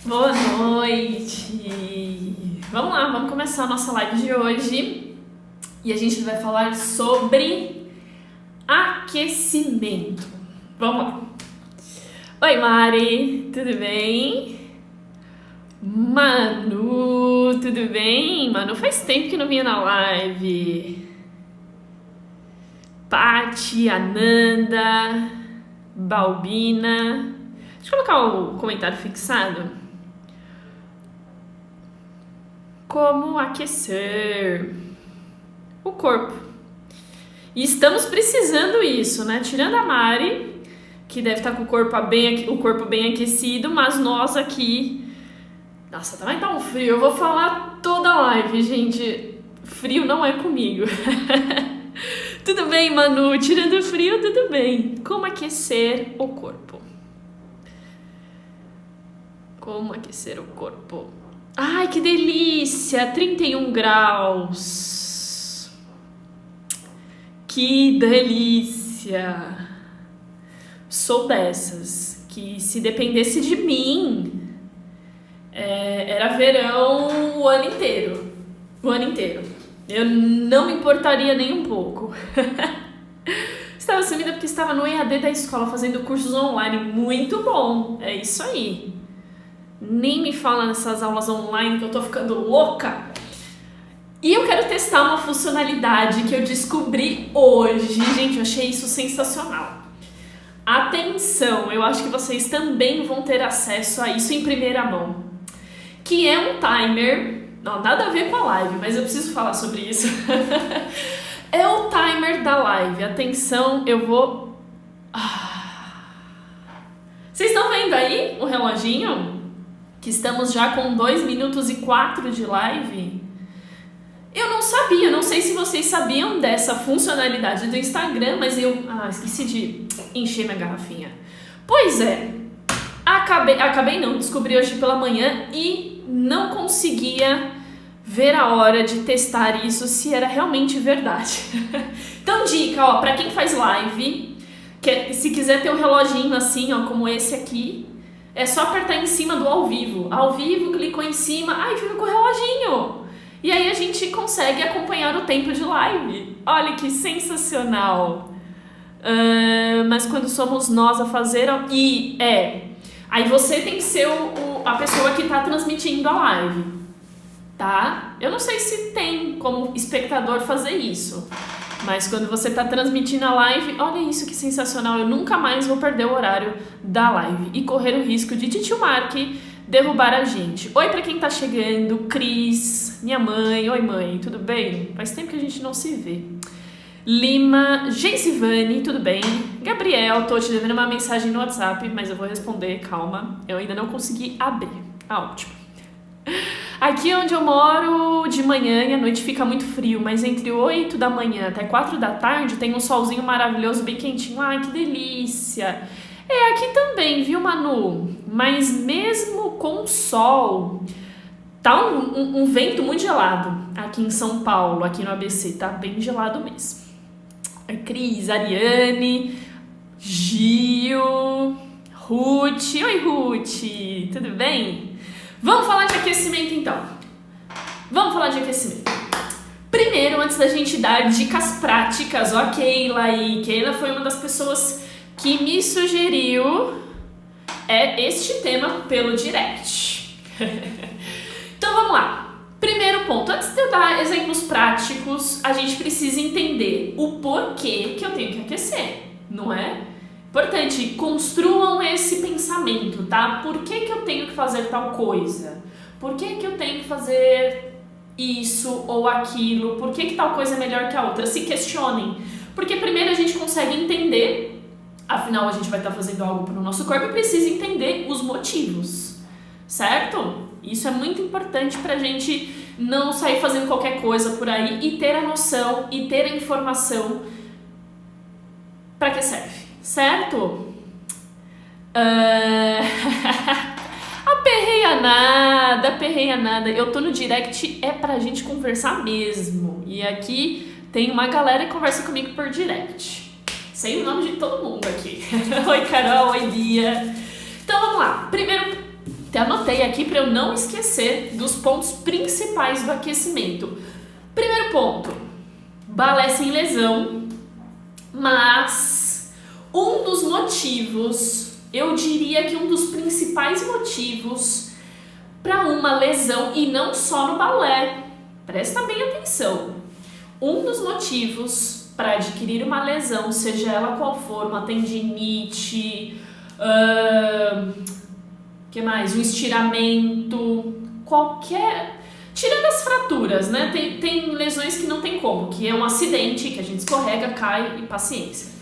Boa noite! Vamos lá, vamos começar a nossa live de hoje e a gente vai falar sobre aquecimento. Vamos lá! Oi, Mari, tudo bem? Manu, tudo bem? Manu, faz tempo que não vinha na live. Pati, Ananda, Balbina. Deixa eu colocar o comentário fixado. Como aquecer o corpo. E estamos precisando isso, né? Tirando a Mari, que deve estar com o corpo bem aquecido, mas nós aqui... Nossa, também tá um frio. Eu vou falar toda a live, gente. Frio não é comigo. Tudo bem, Manu? Tirando o frio, tudo bem. Como aquecer o corpo? Como aquecer o corpo? Ai, que delícia! 31 graus. Que delícia! Sou dessas que, se dependesse de mim, era verão o ano inteiro. O ano inteiro. Eu não me importaria nem um pouco. Estava sumida porque estava no EAD da escola fazendo cursos online. Muito bom. É isso aí. Nem me fala nessas aulas online que eu tô ficando louca. E eu quero testar uma funcionalidade que eu descobri hoje. Gente, eu achei isso sensacional. Atenção, eu acho que vocês também vão ter acesso a isso em primeira mão. Que é um timer... Não, nada a ver com a live, mas eu preciso falar sobre isso. É o timer da live. Atenção, eu vou... Vocês estão vendo aí o reloginho? Que estamos já com 2 minutos e 4 de live. Eu não sabia, não sei se vocês sabiam dessa funcionalidade do Instagram, mas eu esqueci de encher minha garrafinha. Pois é, descobri hoje pela manhã e não conseguia ver a hora de testar isso, se era realmente verdade. Então, dica, ó, pra quem faz live, se quiser ter um reloginho assim, ó, como esse aqui, é só apertar em cima do ao vivo. Ao vivo, clicou em cima, fica com o reloginho. E aí a gente consegue acompanhar o tempo de live. Olha que sensacional. Mas quando somos nós a fazer... Aí você tem que ser a pessoa que tá transmitindo a live, tá? Eu não sei se tem como espectador fazer isso. Mas quando você tá transmitindo a live, olha isso que sensacional, eu nunca mais vou perder o horário da live e correr o risco de Titio Mark derrubar a gente. Oi pra quem tá chegando, Cris, minha mãe, oi mãe, tudo bem? Faz tempo que a gente não se vê. Lima, Geisivane, tudo bem? Gabriel, tô te devendo uma mensagem no WhatsApp, mas eu vou responder, calma, eu ainda não consegui abrir. Ótimo. Aqui onde eu moro, de manhã e à noite fica muito frio, mas entre 8 da manhã até 4 da tarde tem um solzinho maravilhoso, bem quentinho. Ai, que delícia! Aqui também, viu, Manu? Mas mesmo com sol, tá um vento muito gelado aqui em São Paulo, aqui no ABC, tá bem gelado mesmo. Cris, Ariane, Gil, Ruth. Oi, Ruth, tudo bem? Vamos falar de aquecimento, então. Vamos falar de aquecimento. Primeiro, antes da gente dar dicas práticas, ó, Keila aí. Keila foi uma das pessoas que me sugeriu este tema pelo direct. Então, vamos lá. Primeiro ponto, antes de eu dar exemplos práticos, a gente precisa entender o porquê que eu tenho que aquecer, não é? Importante, construam esse pensamento, tá? Por que eu tenho que fazer tal coisa? Por que eu tenho que fazer isso ou aquilo? Por que tal coisa é melhor que a outra? Se questionem. Porque primeiro a gente consegue entender, afinal a gente vai estar fazendo algo para o nosso corpo e precisa entender os motivos, certo? Isso é muito importante pra gente não sair fazendo qualquer coisa por aí e ter a noção e ter a informação pra que serve. Certo? Aperreia nada. Eu tô no direct, é pra gente conversar mesmo. E aqui tem uma galera que conversa comigo por direct. Sei o nome de todo mundo aqui. Oi, Carol, oi, Bia. Então vamos lá. Primeiro Até anotei aqui para eu não esquecer dos pontos principais do aquecimento. Primeiro ponto, balé sem lesão, mas um dos motivos, eu diria que um dos principais motivos para uma lesão, e não só no balé, presta bem atenção, um dos motivos para adquirir uma lesão, seja ela qual for, uma tendinite, que mais? Um estiramento, qualquer... Tirando as fraturas, né? Tem lesões que não tem como, que é um acidente, que a gente escorrega, cai e paciência.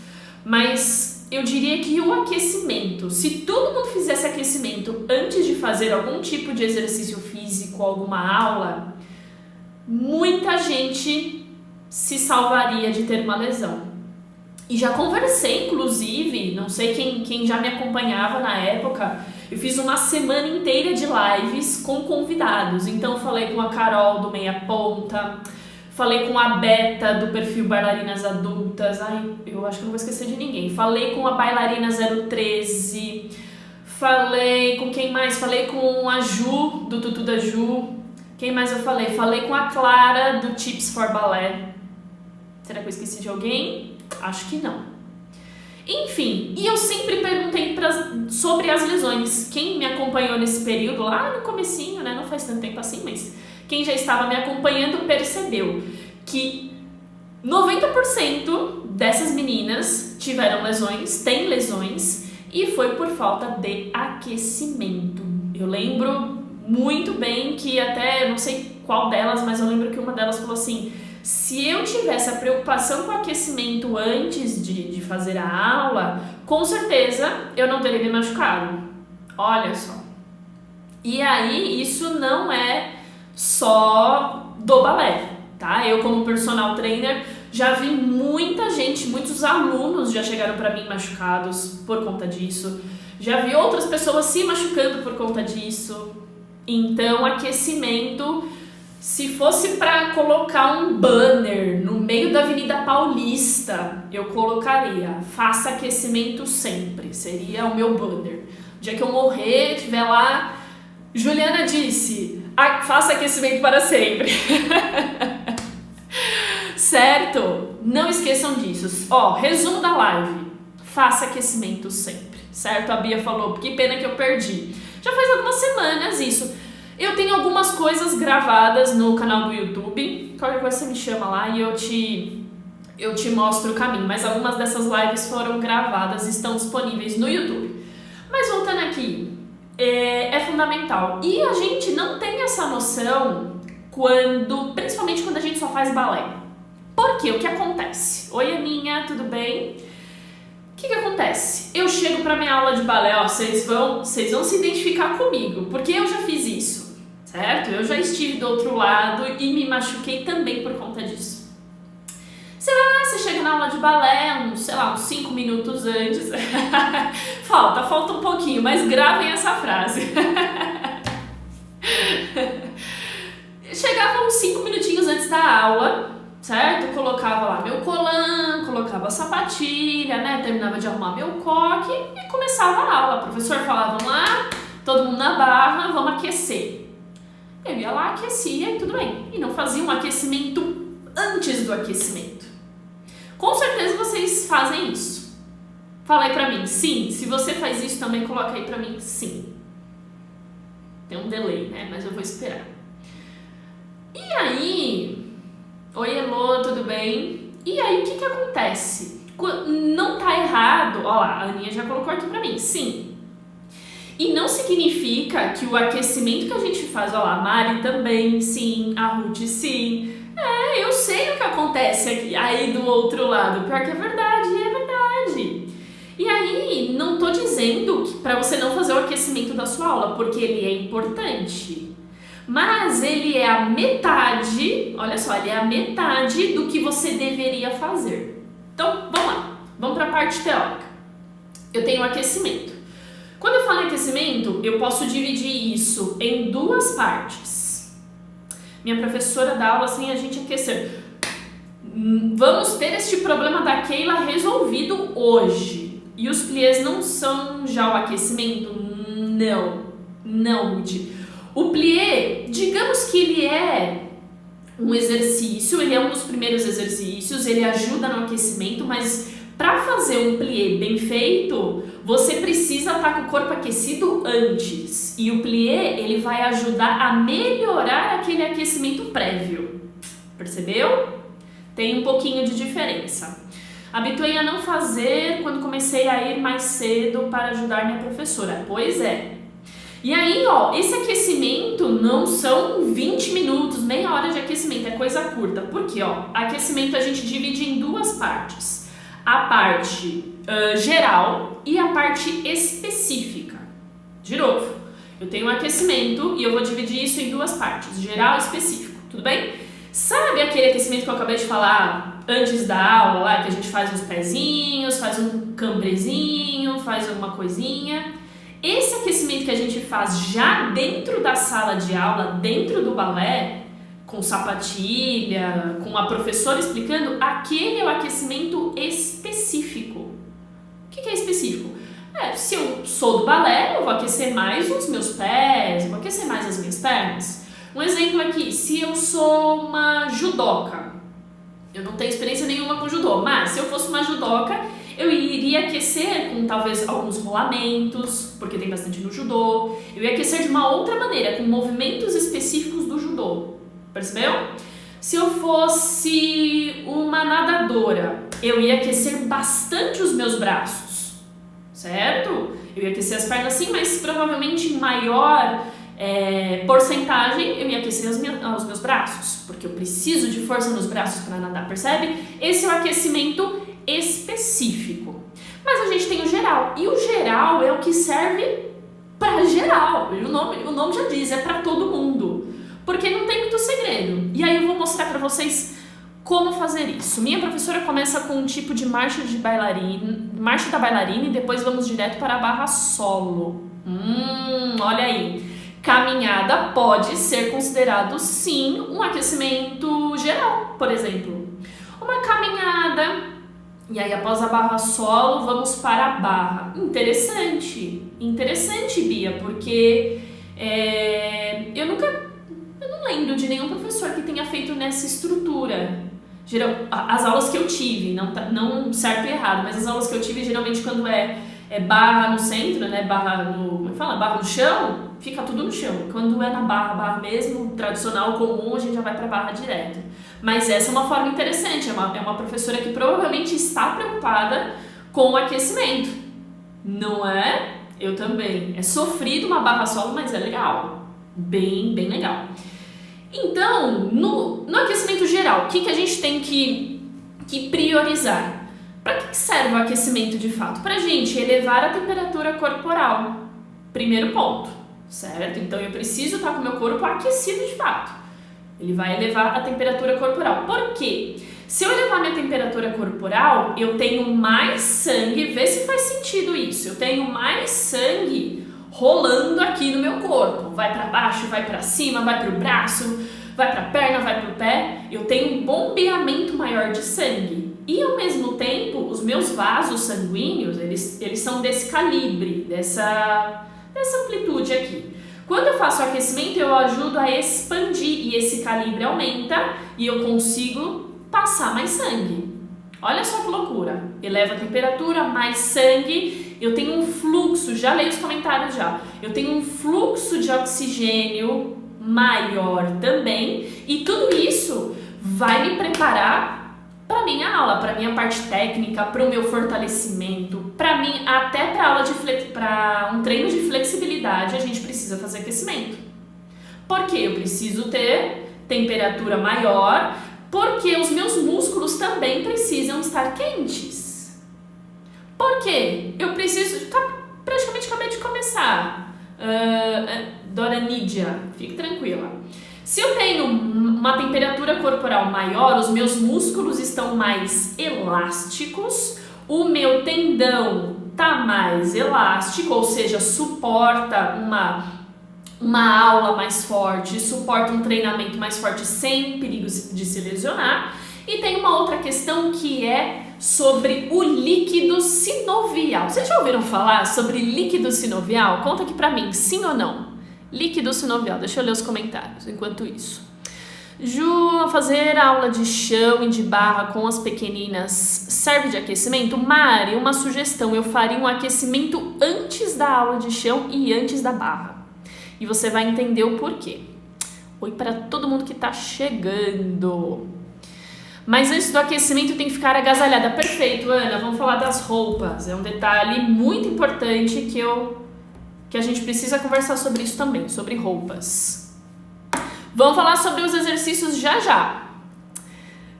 Mas eu diria que o aquecimento, se todo mundo fizesse aquecimento antes de fazer algum tipo de exercício físico, alguma aula, muita gente se salvaria de ter uma lesão. E já conversei, inclusive, não sei quem já me acompanhava na época, eu fiz uma semana inteira de lives com convidados. Então falei com a Carol do Meia Ponta, falei com a Beta do perfil Bailarinas Adultas, eu acho que não vou esquecer de ninguém. Falei com a Bailarina 013, falei com quem mais? Falei com a Ju, do Tutu da Ju. Quem mais eu falei? Falei com a Clara do Tips for Ballet. Será que eu esqueci de alguém? Acho que não. Enfim, e eu sempre perguntei sobre as lesões. Quem me acompanhou nesse período, lá no comecinho, né? Não faz tanto tempo assim, mas quem já estava me acompanhando percebeu que 90% dessas meninas tiveram lesões, têm lesões, e foi por falta de aquecimento. Eu lembro muito bem que até, não sei qual delas, mas eu lembro que uma delas falou assim: se eu tivesse a preocupação com o aquecimento antes de fazer a aula, com certeza eu não teria me machucado. Olha só. E aí, isso não é só do balé, tá? Eu, como personal trainer, já vi muita gente, muitos alunos já chegaram pra mim machucados por conta disso. Já vi outras pessoas se machucando por conta disso. Então, aquecimento... Se fosse para colocar um banner no meio da Avenida Paulista, eu colocaria: faça aquecimento sempre. Seria o meu banner. O dia que eu morrer, estiver lá, Juliana disse: faça aquecimento para sempre. Certo? Não esqueçam disso. Resumo da live: faça aquecimento sempre. Certo? A Bia falou: que pena que eu perdi. Já faz algumas semanas isso. Eu tenho algumas coisas gravadas no canal do YouTube. Qualquer coisa você me chama lá e eu te mostro o caminho. Mas algumas dessas lives foram gravadas, estão disponíveis no YouTube. Mas voltando aqui, é fundamental. E a gente não tem essa noção principalmente quando a gente só faz balé. Por quê? O que acontece? Oi, Aninha, tudo bem? O que acontece? Eu chego pra minha aula de balé, vocês vão se identificar comigo, porque eu já fiz isso. Certo? Eu já estive do outro lado e me machuquei também por conta disso. Você chega na aula de balé, uns 5 minutos antes. falta um pouquinho, mas gravem essa frase. Chegava uns 5 minutinhos antes da aula, certo? Colocava lá meu colã, colocava a sapatilha, né? Terminava de arrumar meu coque e começava a aula. O professor falava lá, todo mundo na barra, vamos aquecer. Eu ia lá, aquecia e tudo bem. E não fazia um aquecimento antes do aquecimento. Com certeza vocês fazem isso. Fala aí pra mim, sim. Se você faz isso também, coloca aí pra mim, sim. Tem um delay, né? Mas eu vou esperar. E aí... Oi, Elô, tudo bem? E aí, o que acontece? Não tá errado... Ó lá, a Aninha já colocou aqui pra mim, sim. E não significa que o aquecimento que a gente faz, ó lá, a Mari também, sim, a Ruth, sim. Eu sei o que acontece aqui, aí do outro lado. Pior que é verdade, E aí, não tô dizendo que pra você não fazer o aquecimento da sua aula, porque ele é importante. Mas ele é a metade, olha só, ele é a metade do que você deveria fazer. Então, vamos lá, vamos pra parte teórica. Eu tenho o aquecimento. Quando eu falo em aquecimento, eu posso dividir isso em duas partes. Minha professora dá aula sem a gente aquecer. Vamos ter este problema da Keila resolvido hoje. E os pliés não são já o aquecimento? Não. Não, Ruth. O plié, digamos que ele é um exercício, ele é um dos primeiros exercícios, ele ajuda no aquecimento, mas para fazer um plié bem feito, você precisa estar com o corpo aquecido antes. E o plié, ele vai ajudar a melhorar aquele aquecimento prévio. Percebeu? Tem um pouquinho de diferença. Habituei a não fazer quando comecei a ir mais cedo para ajudar minha professora. Pois é. E aí, ó, esse aquecimento não são 20 minutos, meia hora de aquecimento, é coisa curta. Por quê? Ó, aquecimento a gente divide em duas partes. A parte geral e a parte específica. De novo, eu tenho um aquecimento e eu vou dividir isso em duas partes, geral e específico, tudo bem? Sabe aquele aquecimento que eu acabei de falar antes da aula, lá, que a gente faz uns pezinhos, faz um cambrezinho, faz alguma coisinha? Esse aquecimento que a gente faz já dentro da sala de aula, dentro do balé, com sapatilha, com a professora explicando, aquele é o aquecimento específico. O que é específico? Se eu sou do balé, eu vou aquecer mais os meus pés, eu vou aquecer mais as minhas pernas. Um exemplo aqui, se eu sou uma judoca, eu não tenho experiência nenhuma com judô, mas se eu fosse uma judoca, eu iria aquecer com talvez alguns rolamentos, porque tem bastante no judô. Eu ia aquecer de uma outra maneira, com movimentos específicos do judô. Percebeu? Se eu fosse uma nadadora, eu ia aquecer bastante os meus braços, certo? Eu ia aquecer as pernas sim, mas provavelmente em maior porcentagem eu ia aquecer os meus braços, porque eu preciso de força nos braços para nadar, percebe? Esse é o aquecimento específico. Mas a gente tem o geral, e o geral é o que serve para geral, e o nome já diz, é para todo mundo, porque não tem muito segredo. E aí eu vou mostrar para vocês como fazer isso. Minha professora começa com um tipo de marcha da bailarina e depois vamos direto para a barra solo. Olha aí. Caminhada pode ser considerado, sim, um aquecimento geral, por exemplo. Uma caminhada, e aí após a barra solo, vamos para a barra. Interessante, Bia, porque eu não lembro de nenhum professor que tenha feito nessa estrutura. As aulas que eu tive, não certo e errado, mas as aulas que eu tive, geralmente quando é barra no centro, né, barra no chão, fica tudo no chão. Quando é na barra mesmo, tradicional, comum, a gente já vai para barra direto. Mas essa é uma forma interessante, é uma professora que provavelmente está preocupada com o aquecimento. Não é? Eu também. É sofrido uma barra solo, mas é legal. Bem, bem legal. Então, no aquecimento geral, o que a gente tem que priorizar? Para que serve o aquecimento de fato? Para a gente elevar a temperatura corporal. Primeiro ponto, certo? Então eu preciso estar com o meu corpo aquecido de fato. Ele vai elevar a temperatura corporal. Por quê? Se eu elevar minha temperatura corporal, eu tenho mais sangue, vê se faz sentido isso. Eu tenho mais sangue rolando aqui no meu corpo. Vai para baixo, vai para cima, vai para o braço, vai para a perna, vai para o pé. Eu tenho um bombeamento maior de sangue. E ao mesmo tempo, os meus vasos sanguíneos, eles são desse calibre, dessa amplitude aqui. Quando eu faço o aquecimento, eu ajudo a expandir e esse calibre aumenta e eu consigo passar mais sangue. Olha só que loucura. Eleva a temperatura, mais sangue, eu tenho um fluxo, já leio os comentários já, eu tenho um fluxo de oxigênio maior também e tudo isso vai me preparar para minha aula, para minha parte técnica, para o meu fortalecimento, para mim até para um treino de flexibilidade a gente precisa fazer aquecimento. Porque eu preciso ter temperatura maior, porque os meus músculos também precisam estar quentes. Por quê? Eu preciso, praticamente acabei de começar, Dora Nídia, fique tranquila. Se eu tenho uma temperatura corporal maior, os meus músculos estão mais elásticos, o meu tendão está mais elástico, ou seja, suporta uma aula mais forte, suporta um treinamento mais forte sem perigo de se lesionar. E tem uma outra questão que é sobre o líquido sinovial. Vocês já ouviram falar sobre líquido sinovial? Conta aqui pra mim, sim ou não? Líquido sinovial. Deixa eu ler os comentários enquanto isso. Ju, fazer aula de chão e de barra com as pequeninas serve de aquecimento? Mari, uma sugestão, eu faria um aquecimento antes da aula de chão e antes da barra. E você vai entender o porquê. Oi para todo mundo que tá chegando. Mas antes do aquecimento tem que ficar agasalhada. Perfeito, Ana, vamos falar das roupas. É um detalhe muito importante que a gente precisa conversar sobre isso também, sobre roupas. Vamos falar sobre os exercícios já já.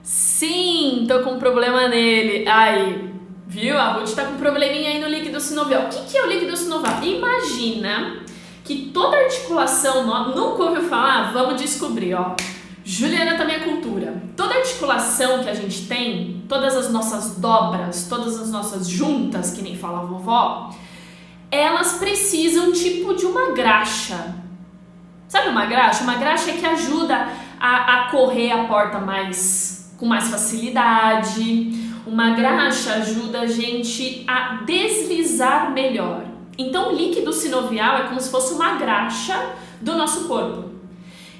Sim, tô com um problema nele. Aí, viu? A Ruth tá com um probleminha aí no líquido sinovial. O que é o líquido sinovial? Imagina que toda articulação, nunca ouviu falar? Vamos descobrir, ó. Juliana também é cultura. Toda articulação que a gente tem, todas as nossas dobras, todas as nossas juntas, que nem fala a vovó, elas precisam tipo de uma graxa. Sabe uma graxa? Uma graxa é que ajuda a correr a porta com mais facilidade. Uma graxa ajuda a gente a deslizar melhor. Então o líquido sinovial é como se fosse uma graxa do nosso corpo.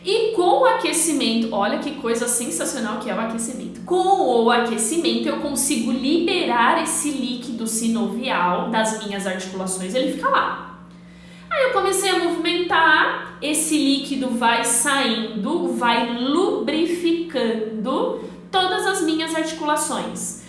E com o aquecimento, olha que coisa sensacional que é o aquecimento. Com o aquecimento eu consigo liberar esse líquido sinovial das minhas articulações, ele fica lá. Aí eu comecei a movimentar, esse líquido vai saindo, vai lubrificando todas as minhas articulações.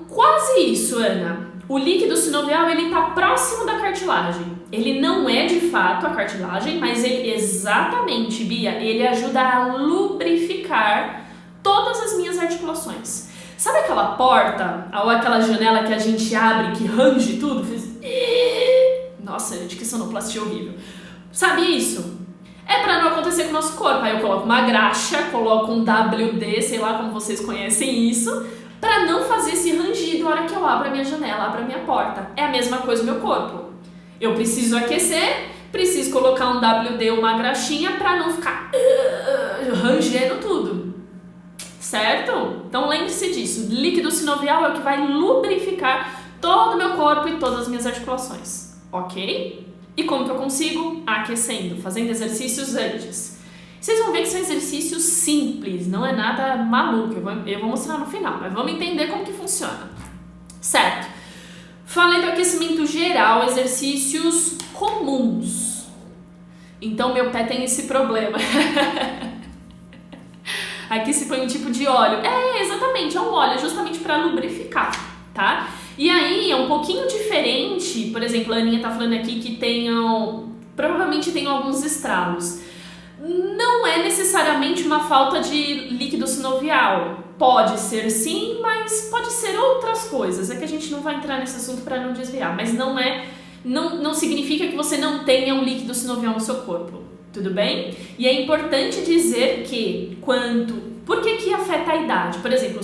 Quase isso, Ana. O líquido sinovial, ele está próximo da cartilagem. Ele não é de fato a cartilagem, mas ele exatamente, Bia, ele ajuda a lubrificar todas as minhas articulações. Sabe aquela porta ou aquela janela que a gente abre que range tudo? Nossa, gente, que sonoplastia horrível. Sabe isso? É para não acontecer com o nosso corpo. Aí eu coloco uma graxa, coloco um WD, sei lá como vocês conhecem isso, para não fazer esse rangido na hora que eu abro a minha janela, abro a minha porta. É a mesma coisa no meu corpo. Eu preciso aquecer, preciso colocar um WD, uma graxinha, para não ficar rangendo tudo. Certo? Então lembre-se disso. Líquido sinovial é o que vai lubrificar todo o meu corpo e todas as minhas articulações. Ok? E como que eu consigo? Aquecendo, fazendo exercícios antes. Vocês vão ver que são exercícios simples, não é nada maluco. Eu vou mostrar no final, mas vamos entender como que funciona. Certo? Falei do aquecimento geral, exercícios comuns. Então meu pé tem esse problema. Aqui se põe um tipo de óleo. Exatamente, é um óleo justamente para lubrificar, tá? E aí é um pouquinho diferente, por exemplo, a Aninha tá falando aqui que provavelmente tenham alguns estralos. Não é necessariamente uma falta de líquido sinovial. Pode ser sim, mas pode ser outras coisas. É que a gente não vai entrar nesse assunto para não desviar, mas não significa que você não tenha um líquido sinovial no seu corpo, tudo bem? E é importante dizer que por que afeta a idade? Por exemplo,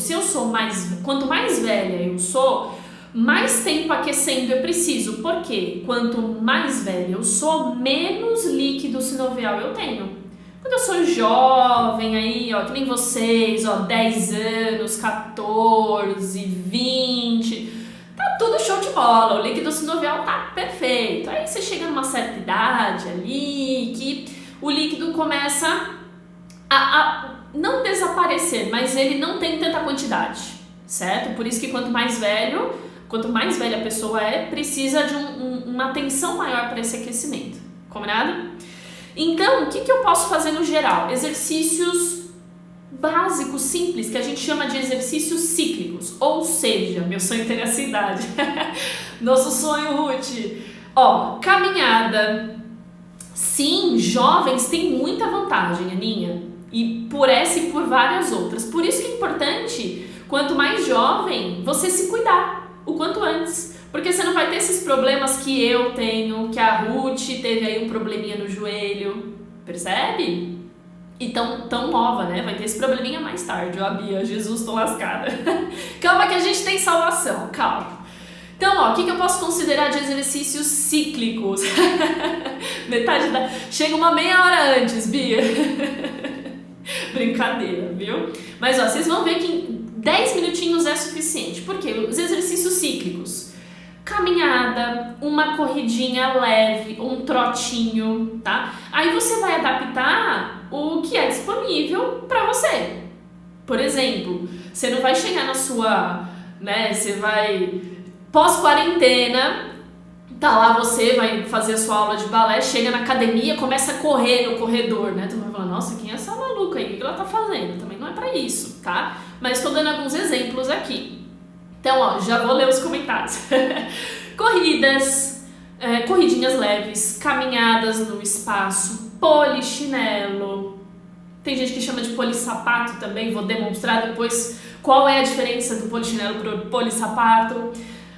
quanto mais velha eu sou, mais tempo aquecendo eu preciso. Por quê? Quanto mais velha eu sou, menos líquido sinovial eu tenho. Quando eu sou jovem aí, ó, que nem vocês, ó, 10 anos, 14, 20, tá tudo show de bola, o líquido sinovial tá perfeito. Aí você chega numa certa idade ali, que o líquido começa a não desaparecer, mas ele não tem tanta quantidade, certo? Por isso que quanto mais velha a pessoa precisa de uma atenção maior para esse aquecimento, combinado? Então, o que eu posso fazer no geral? Exercícios básicos, simples, que a gente chama de exercícios cíclicos, ou seja, meu sonho ter essa idade, nosso sonho, Ruth, ó, caminhada. Sim, jovens têm muita vantagem, Aninha, e por essa e por várias outras. Por isso que é importante, quanto mais jovem, você se cuidar o quanto antes. Porque você não vai ter esses problemas que eu tenho, que a Ruth teve aí um probleminha no joelho, percebe? E tão nova, né? Vai ter esse probleminha mais tarde, ó, Bia, Jesus, tô lascada. Calma que a gente tem salvação, calma. Então, ó, o que eu posso considerar de exercícios cíclicos? Chega uma meia hora antes, Bia. Brincadeira, viu? Mas, ó, vocês vão ver que 10 minutinhos é suficiente. Por quê? Os exercícios cíclicos. caminhada, uma corridinha leve, um trotinho, tá? Aí você vai adaptar o que é disponível para você. Por exemplo, você não vai chegar na sua, né, você vai pós-quarentena, tá lá, você vai fazer a sua aula de balé, chega na academia, começa a correr no corredor, né? Tu vai falar, nossa, quem é essa maluca aí? O que ela tá fazendo? Também não é pra isso, tá? Mas tô dando alguns exemplos aqui. Então, ó, já vou ler os comentários. Corridas, corridinhas leves, caminhadas no espaço, polichinelo. Tem gente que chama de polissapato também, vou demonstrar depois qual é a diferença do polichinelo pro polissapato.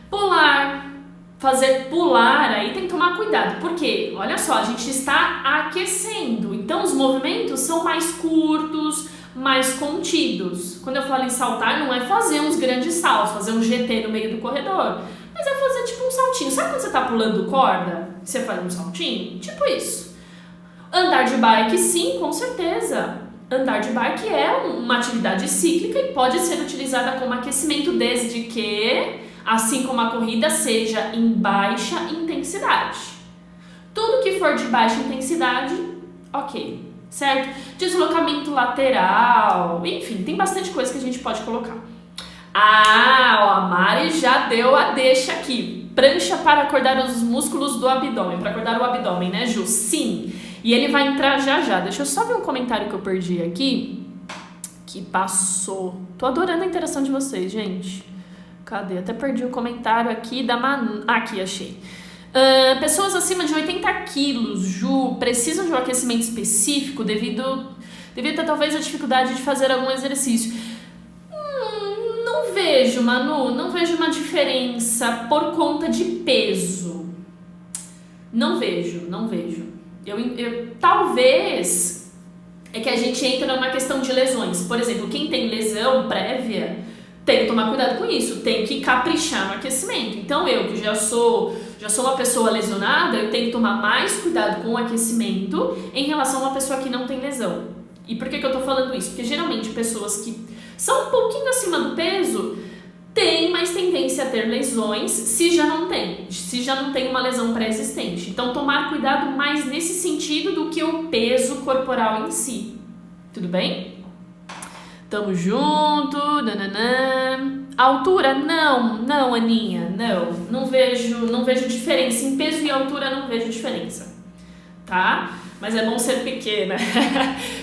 Pular, fazer pular, aí tem que tomar cuidado, porque, olha só, a gente está aquecendo, então os movimentos são mais curtos, mais contidos. Quando eu falo em saltar, não é fazer uns grandes saltos, fazer um GT no meio do corredor, mas é fazer tipo um saltinho. Sabe quando você tá pulando corda, você faz um saltinho? Tipo isso. Andar de bike, sim, com certeza. Andar de bike é uma atividade cíclica e pode ser utilizada como aquecimento desde que, assim como a corrida, seja em baixa intensidade. Tudo que for de baixa intensidade, ok. Certo? Deslocamento lateral, enfim, tem bastante coisa que a gente pode colocar. A Mari já deu a deixa aqui. Prancha para acordar os músculos do abdômen, para acordar o abdômen, né, Ju? Sim. E ele vai entrar já já. Deixa eu só ver um comentário que eu perdi aqui, que passou. Tô adorando a interação de vocês, gente. Cadê? Até perdi o comentário aqui da Manu. Aqui, achei. Pessoas acima de 80 quilos, Ju, precisam de um aquecimento específico devido a talvez a dificuldade de fazer algum exercício. Não vejo, Manu, não vejo uma diferença por conta de peso. Não vejo. Eu talvez é que a gente entra numa questão de lesões. Por exemplo, quem tem lesão prévia tem que tomar cuidado com isso, tem que caprichar no aquecimento. Então eu, que já sou uma pessoa lesionada, eu tenho que tomar mais cuidado com o aquecimento em relação a uma pessoa que não tem lesão. E por que eu tô falando isso? Porque geralmente pessoas que são um pouquinho acima do peso têm mais tendência a ter lesões se já não tem uma lesão pré-existente. Então tomar cuidado mais nesse sentido do que o peso corporal em si. Tudo bem? Tamo junto, nananã. Altura? Não, Aninha, não vejo diferença. Em peso e altura não vejo diferença, tá? Mas é bom ser pequena,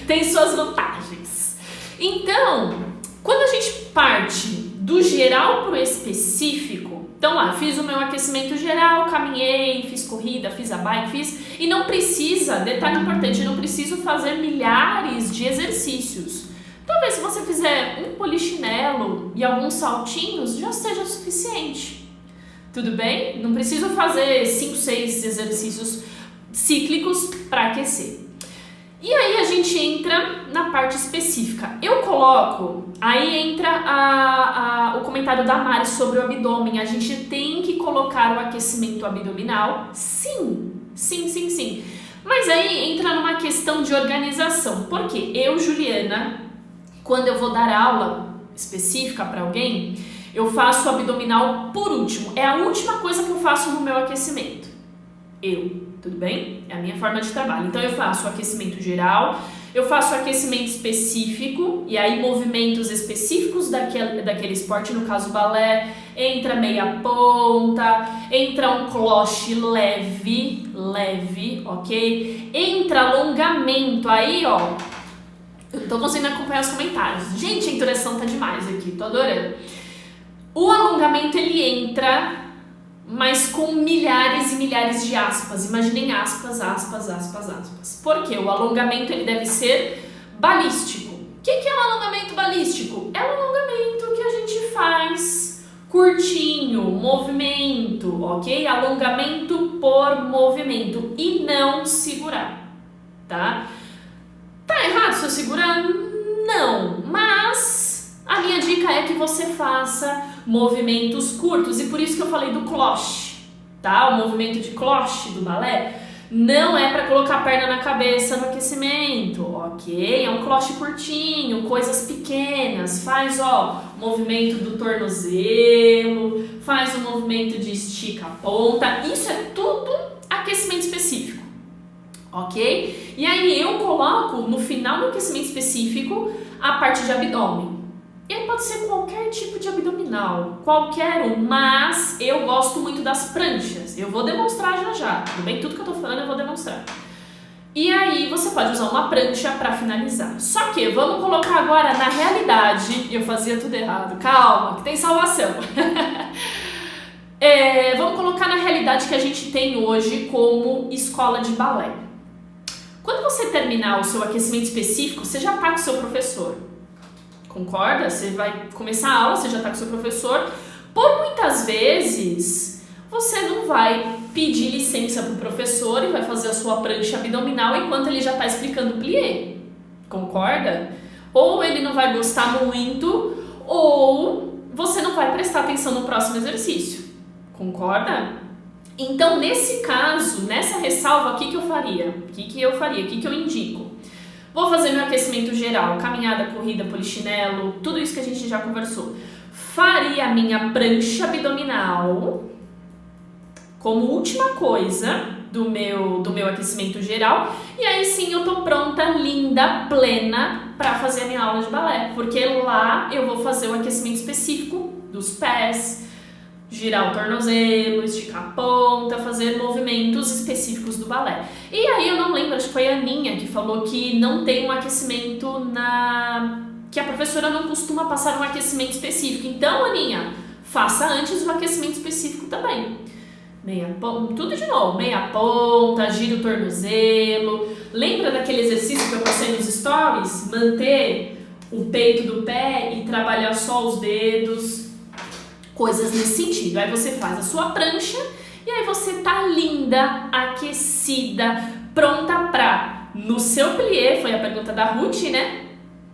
tem suas vantagens. Então, quando a gente parte do geral pro específico, então lá, fiz o meu aquecimento geral, caminhei, fiz corrida, fiz a bike, e não precisa, detalhe importante, não preciso fazer milhares de exercícios. Talvez se você fizer um polichinelo e alguns saltinhos já seja suficiente. Tudo bem? Não preciso fazer 5, 6 exercícios cíclicos para aquecer. E aí a gente entra na parte específica. Eu coloco, aí entra o comentário da Mari sobre o abdômen. A gente tem que colocar o aquecimento abdominal? Sim. Mas aí entra numa questão de organização. Porque eu, Juliana, quando eu vou dar aula específica para alguém, eu faço o abdominal por último. É a última coisa que eu faço no meu aquecimento. Tudo bem? É a minha forma de trabalho. Então eu faço o aquecimento geral, eu faço o aquecimento específico, e aí movimentos específicos daquele esporte, no caso balé, entra meia ponta, entra um cloche leve, ok? Entra alongamento, aí ó, eu tô conseguindo acompanhar os comentários. Gente, a interação tá demais aqui, tô adorando. O alongamento, ele entra, mas com milhares e milhares de aspas. Imaginem aspas. Porque o alongamento, ele deve ser balístico. O que é um alongamento balístico? É um alongamento que a gente faz curtinho, movimento, ok? Alongamento por movimento e não segurar, tá? Tá errado se eu segurar? Não, mas a minha dica é que você faça movimentos curtos, e por isso que eu falei do cloche, tá? O movimento de cloche do balé Não é para colocar a perna na cabeça no aquecimento, ok? É um cloche curtinho, coisas pequenas. Faz, movimento do tornozelo, faz o movimento de estica a ponta. Isso é tudo aquecimento específico, ok? E aí eu coloco no final do aquecimento específico a parte de abdômen. Ele pode ser qualquer tipo de abdominal, qualquer um, mas eu gosto muito das pranchas. Eu vou demonstrar já. Tudo bem? Tudo que eu tô falando eu vou demonstrar. E aí você pode usar uma prancha para finalizar. Só que vamos colocar agora na realidade, eu fazia tudo errado, calma, que tem salvação. Vamos colocar na realidade que a gente tem hoje como escola de balé. Quando você terminar o seu aquecimento específico, você já tá com o seu professor. Concorda? Você vai começar a aula, você já está com o seu professor. Por muitas vezes, você não vai pedir licença para o professor e vai fazer a sua prancha abdominal enquanto ele já está explicando o plié. Concorda? Ou ele não vai gostar muito, ou você não vai prestar atenção no próximo exercício. Concorda? Então, nesse caso, nessa ressalva, o que eu faria? O que eu indico? Vou fazer meu aquecimento geral, caminhada, corrida, polichinelo, tudo isso que a gente já conversou. Faria a minha prancha abdominal como última coisa do meu aquecimento geral. E aí sim eu tô pronta, linda, plena para fazer a minha aula de balé. Porque lá eu vou fazer o aquecimento específico dos pés, girar o tornozelo, esticar a ponta, fazer movimentos específicos do balé. E aí eu não lembro, acho que foi a Aninha que falou que não tem um aquecimento que a professora não costuma passar um aquecimento específico. Então, Aninha, faça antes o aquecimento específico também. Meia ponta, tudo de novo, meia ponta, gira o tornozelo. Lembra daquele exercício que eu passei nos stories? Manter o peito do pé e trabalhar só os dedos. Coisas nesse sentido. Aí você faz a sua prancha e aí você tá linda, aquecida, pronta pra, no seu plié, foi a pergunta da Ruth, né?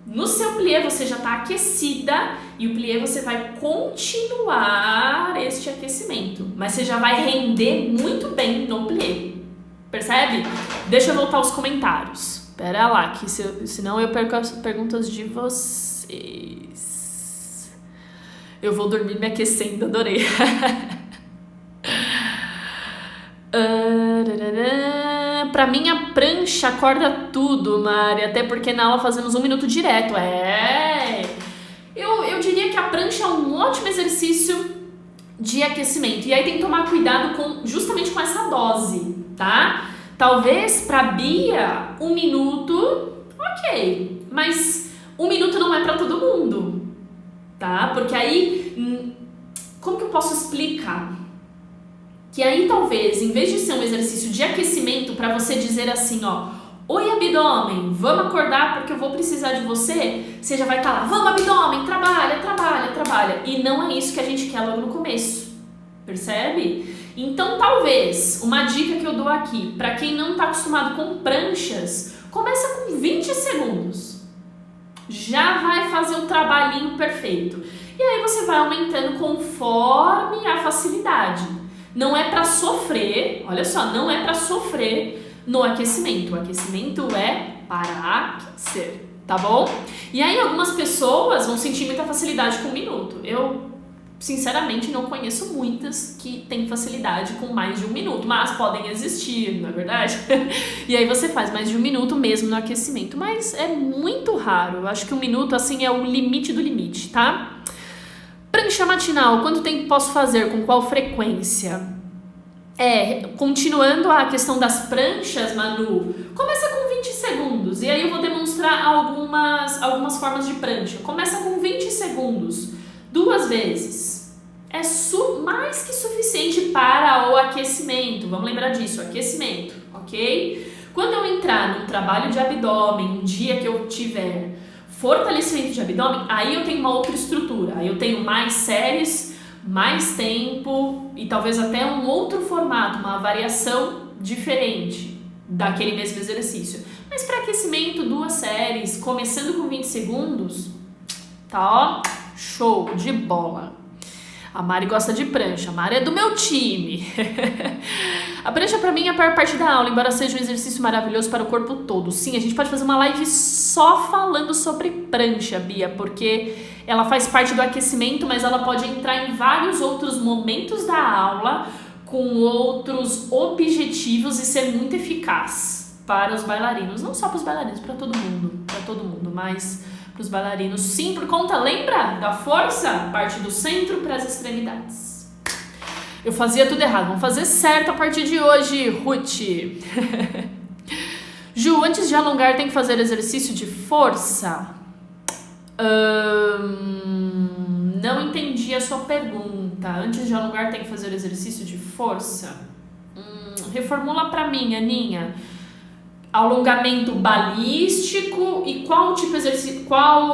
No seu plié você já tá aquecida e o plié você vai continuar este aquecimento, mas você já vai render muito bem no plié. Percebe? Deixa eu voltar aos comentários. Pera lá, que senão eu perco as perguntas de vocês. Eu vou dormir me aquecendo, adorei. Pra mim a prancha acorda tudo, Mari. Até porque na aula fazemos 1 minuto direto. Eu diria que a prancha é um ótimo exercício de aquecimento. E aí tem que tomar cuidado justamente com essa dose, tá? Talvez pra Bia 1 minuto, ok. Mas 1 minuto não é pra todo mundo. Tá? Porque aí, como que eu posso explicar? Que aí talvez, em vez de ser um exercício de aquecimento para você dizer assim, oi abdômen, vamos acordar porque eu vou precisar de você, você já vai estar lá, vamos abdômen, trabalha. E não é isso que a gente quer logo no começo, percebe? Então talvez, uma dica que eu dou aqui, para quem não está acostumado com pranchas, começa com 20 segundos. Já vai fazer o trabalhinho perfeito. E aí você vai aumentando conforme a facilidade. Não é para sofrer, olha só, não é para sofrer no aquecimento. O aquecimento é para aquecer, tá bom? E aí algumas pessoas vão sentir muita facilidade com 1 minuto. Eu, sinceramente, não conheço muitas que têm facilidade com mais de 1 minuto, mas podem existir, não é verdade? E aí você faz mais de 1 minuto mesmo no aquecimento, mas é muito raro. Eu acho que 1 minuto, assim, é o limite do limite, tá? Prancha matinal, quanto tempo posso fazer? Com qual frequência? Continuando a questão das pranchas, Manu, começa com 20 segundos. E aí eu vou demonstrar algumas formas de prancha. Começa com 20 segundos, 2 vezes. É mais que suficiente para o aquecimento. Vamos lembrar disso, aquecimento, ok? Quando eu entrar num trabalho de abdômen, um dia que eu tiver fortalecimento de abdômen, aí eu tenho uma outra estrutura. Aí eu tenho mais séries, mais tempo e talvez até um outro formato, uma variação diferente daquele mesmo exercício. Mas para aquecimento, 2 séries, começando com 20 segundos, tá, show de bola. A Mari gosta de prancha, a Mari é do meu time. A prancha pra mim é a pior parte da aula, embora seja um exercício maravilhoso para o corpo todo. Sim, a gente pode fazer uma live só falando sobre prancha, Bia, porque ela faz parte do aquecimento, mas ela pode entrar em vários outros momentos da aula com outros objetivos e ser muito eficaz para os bailarinos. Não só para os bailarinos, para todo mundo, mas para os bailarinos. Sim, por conta, lembra da força? Parte do centro para as extremidades. Eu fazia tudo errado, vamos fazer certo a partir de hoje, Ruth. Ju, antes de alongar tem que fazer exercício de força? Não entendi a sua pergunta. Antes de alongar tem que fazer exercício de força? Reformula pra mim, Aninha. Alongamento balístico e qual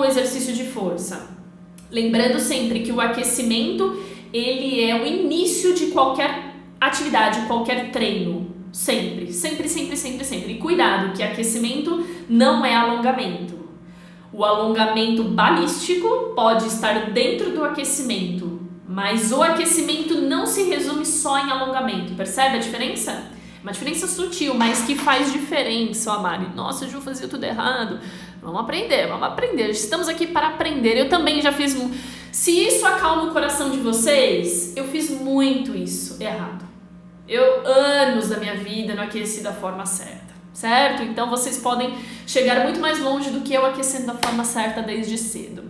exercício de força? Lembrando sempre que o aquecimento ele é o início de qualquer atividade, qualquer treino. Sempre. E cuidado, que aquecimento não é alongamento. O alongamento balístico pode estar dentro do aquecimento, mas o aquecimento não se resume só em alongamento. Percebe a diferença? Uma diferença sutil, mas que faz diferença, ó, Mari. Nossa, Ju, fazia tudo errado. Vamos aprender. Estamos aqui para aprender. Eu também já fiz... Se isso acalma o coração de vocês, eu fiz muito isso errado. Anos da minha vida não aqueci da forma certa, certo? Então vocês podem chegar muito mais longe do que eu aquecendo da forma certa desde cedo.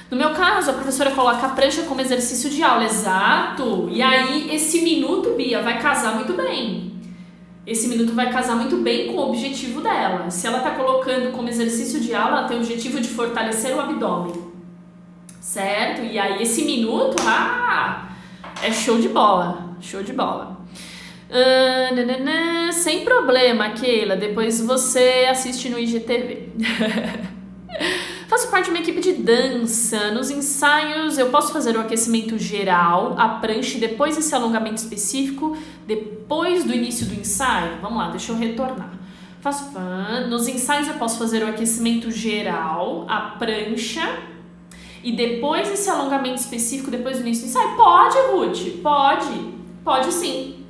No meu caso, a professora coloca a prancha como exercício de aula, exato. E aí esse minuto, Bia, vai casar muito bem. Esse minuto vai casar muito bem com o objetivo dela. Se ela está colocando como exercício de aula, ela tem o objetivo de fortalecer o abdômen. Certo? E aí esse minuto, é show de bola. Sem problema, Keila. Depois você assiste no IGTV. Faço parte de uma equipe de dança. Nos ensaios eu posso fazer o aquecimento geral, a prancha e depois esse alongamento específico depois do início do ensaio. Vamos lá, deixa eu retornar. Nos ensaios eu posso fazer o aquecimento geral, a prancha e depois esse alongamento específico depois do início do ensaio? Pode, Ruth, pode sim.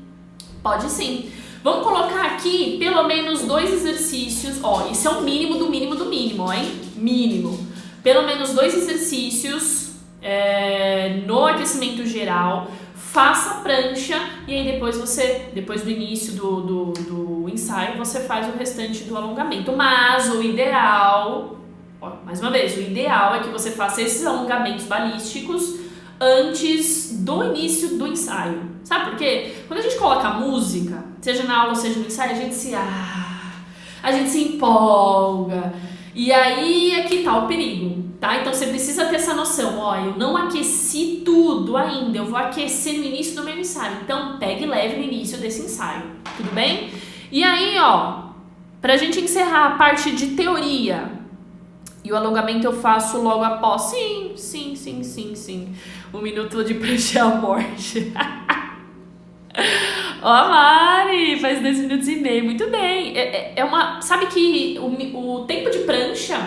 Vamos colocar aqui pelo menos 2 exercícios, isso é o mínimo do mínimo do mínimo, hein? Mínimo. Pelo menos 2 exercícios no aquecimento geral, faça a prancha e aí depois do início do ensaio, você faz o restante do alongamento. Mas o ideal, mais uma vez, o ideal é que você faça esses alongamentos balísticos antes do início do ensaio. Sabe por quê? Quando a gente coloca música, seja na aula ou seja no ensaio, a gente se empolga. E aí é que tá o perigo, tá? Então você precisa ter essa noção, eu não aqueci tudo ainda, eu vou aquecer no início do meu ensaio. Então pegue leve no início desse ensaio, tudo bem? E aí, pra gente encerrar a parte de teoria, e o alongamento eu faço logo após. Sim. 1 minuto de prancha a morte. Mari, faz 2 minutos e meio, muito bem. Sabe que o tempo de prancha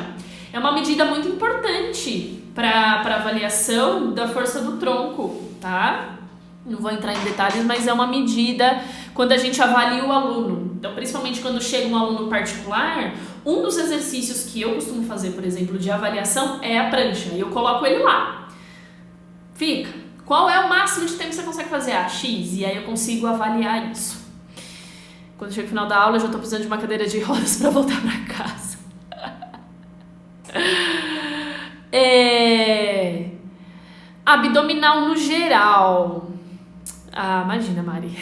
é uma medida muito importante para avaliação da força do tronco, tá? Não vou entrar em detalhes, mas é uma medida quando a gente avalia o aluno. Então, principalmente quando chega um aluno particular, um dos exercícios que eu costumo fazer, por exemplo, de avaliação é a prancha. E eu coloco ele lá. Qual é o máximo de tempo que você consegue fazer? X. E aí eu consigo avaliar isso. Quando chega o final da aula, eu já tô precisando de uma cadeira de rodas para voltar para casa. Abdominal no geral. Imagina, Mari.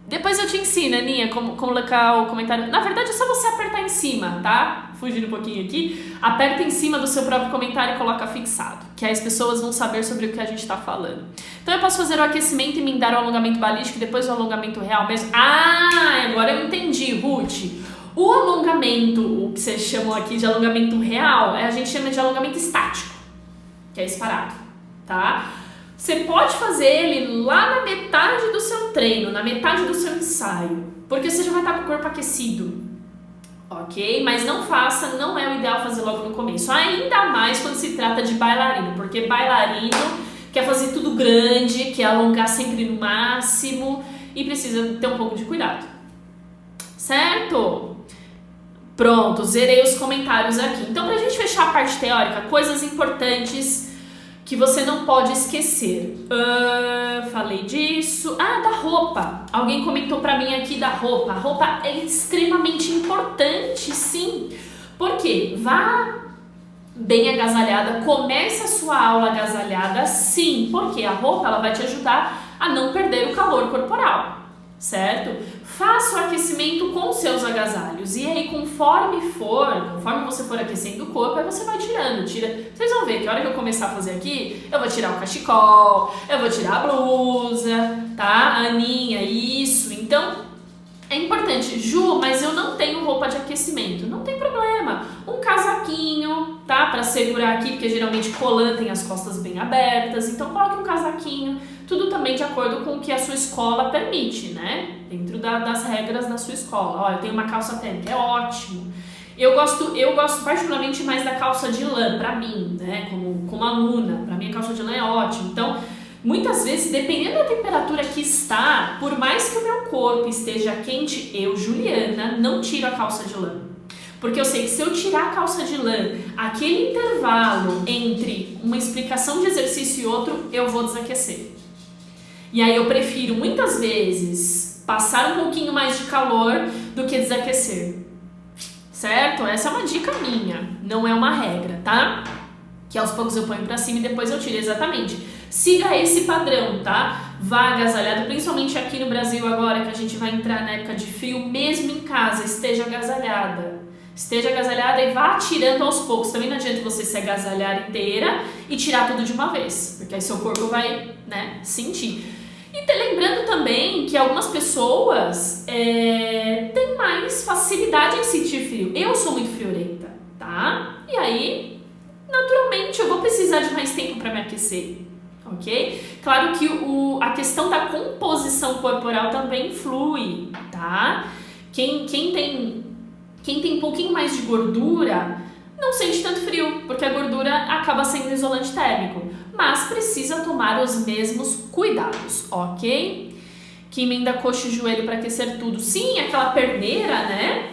Depois eu te ensino, Aninha, como colocar o comentário. Na verdade, é só você apertar em cima, tá? Fugindo um pouquinho aqui. Aperta em cima do seu próprio comentário e coloca fixado, que aí as pessoas vão saber sobre o que a gente tá falando. Então eu posso fazer o aquecimento e emendar o alongamento balístico e depois o alongamento real mesmo. Agora eu entendi, Ruth. O alongamento, o que vocês chamam aqui de alongamento real, a gente chama de alongamento estático, que é esse parado, tá? Você pode fazer ele lá na metade do seu treino, na metade do seu ensaio, porque você já vai estar com o corpo aquecido, ok? Mas não é o ideal fazer logo no começo, ainda mais quando se trata de bailarino, porque bailarino quer fazer tudo grande, quer alongar sempre no máximo e precisa ter um pouco de cuidado. Certo? Pronto, zerei os comentários aqui. Então, pra gente fechar a parte teórica, coisas importantes que você não pode esquecer. Falei disso. Da roupa. Alguém comentou pra mim aqui da roupa. A roupa é extremamente importante, sim. Por quê? Vá bem agasalhada, comece a sua aula agasalhada, sim. Porque a roupa ela vai te ajudar a não perder o calor corporal, certo? Faça o aquecimento com seus agasalhos. E aí, conforme você for aquecendo o corpo, aí você vai tirando. Vocês vão ver que a hora que eu começar a fazer aqui, eu vou tirar o cachecol, eu vou tirar a blusa, tá? Aninha, isso. Então, é importante. Ju, mas eu não tenho roupa de aquecimento. Não tem problema. Um casaquinho, tá? Pra segurar aqui, porque geralmente colã tem as costas bem abertas. Então, coloque um casaquinho. Tudo também de acordo com o que a sua escola permite, né? Dentro das regras da sua escola. Ó, eu tenho uma calça térmica, é ótimo. Eu gosto particularmente mais da calça de lã, pra mim, né? Como aluna, pra mim a calça de lã é ótimo. Então, muitas vezes, dependendo da temperatura que está, por mais que o meu corpo esteja quente, eu, Juliana, não tiro a calça de lã. Porque eu sei que se eu tirar a calça de lã, aquele intervalo entre uma explicação de exercício e outro, eu vou desaquecer. E aí eu prefiro, muitas vezes, passar um pouquinho mais de calor do que desaquecer. Certo? Essa é uma dica minha, não é uma regra, tá? Que aos poucos eu ponho pra cima e depois eu tiro, exatamente. Siga esse padrão, tá? Vá agasalhado, principalmente aqui no Brasil agora, que a gente vai entrar na época de frio, mesmo em casa, esteja agasalhada. Esteja agasalhada e vá tirando aos poucos. Também não adianta você se agasalhar inteira e tirar tudo de uma vez, porque aí seu corpo vai, né, sentir. E lembrando também que algumas pessoas têm mais facilidade em sentir frio. Eu sou muito friorenta, tá? E aí, naturalmente, eu vou precisar de mais tempo para me aquecer, ok? Claro que a questão da composição corporal também influi, tá? Quem tem um pouquinho mais de gordura não sente tanto frio, porque a gordura acaba sendo isolante térmico, mas precisa tomar os mesmos cuidados, ok? Que emenda coxa e joelho para aquecer tudo. Sim, aquela perneira, né?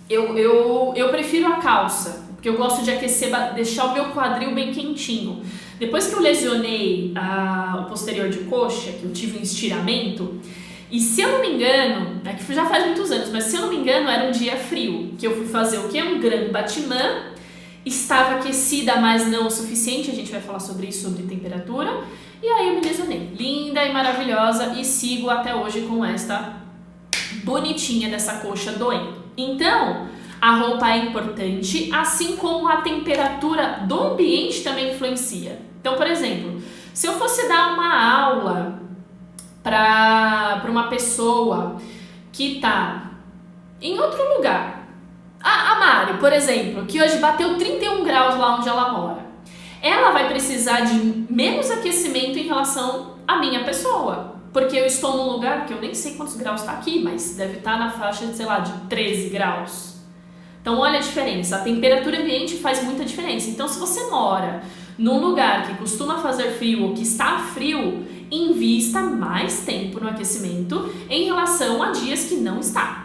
Eu prefiro a calça, porque eu gosto de aquecer, deixar o meu quadril bem quentinho. Depois que eu lesionei o posterior de coxa, que eu tive um estiramento, e se eu não me engano, que já faz muitos anos, mas se eu não me engano era um dia frio, que eu fui fazer o quê? Um Grand Batiment, estava aquecida, mas não o suficiente, a gente vai falar sobre isso, sobre temperatura, e aí eu me lesionei. Linda e maravilhosa, e sigo até hoje com esta bonitinha dessa coxa doendo. Então, a roupa é importante, assim como a temperatura do ambiente também influencia. Então, por exemplo, se eu fosse dar uma aula para uma pessoa que está em outro lugar, a Mari, por exemplo, que hoje bateu 31 graus lá onde ela mora, ela vai precisar de menos aquecimento em relação à minha pessoa, porque eu estou num lugar que eu nem sei quantos graus está aqui, mas deve estar na faixa de, sei lá, de 13 graus. Então olha a diferença, a temperatura ambiente faz muita diferença. Então se você mora num lugar que costuma fazer frio ou que está frio, invista mais tempo no aquecimento em relação a dias que não está.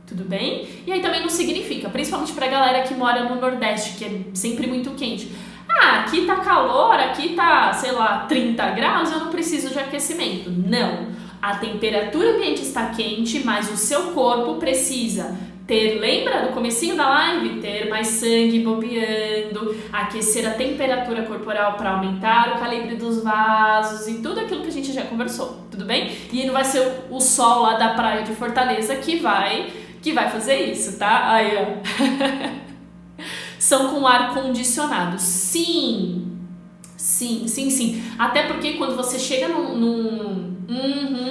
Tudo bem? E aí também não significa, principalmente pra galera que mora no Nordeste, que é sempre muito quente. Aqui tá calor, aqui tá, sei lá, 30 graus, eu não preciso de aquecimento. Não. A temperatura ambiente está quente, mas o seu corpo precisa lembra do comecinho da live? Ter mais sangue bombeando, aquecer a temperatura corporal para aumentar o calibre dos vasos e tudo aquilo que a gente já conversou, tudo bem? E não vai ser o sol lá da praia de Fortaleza que vai fazer isso, tá? Aí, ó. São com ar condicionado. Sim. Até porque quando você chega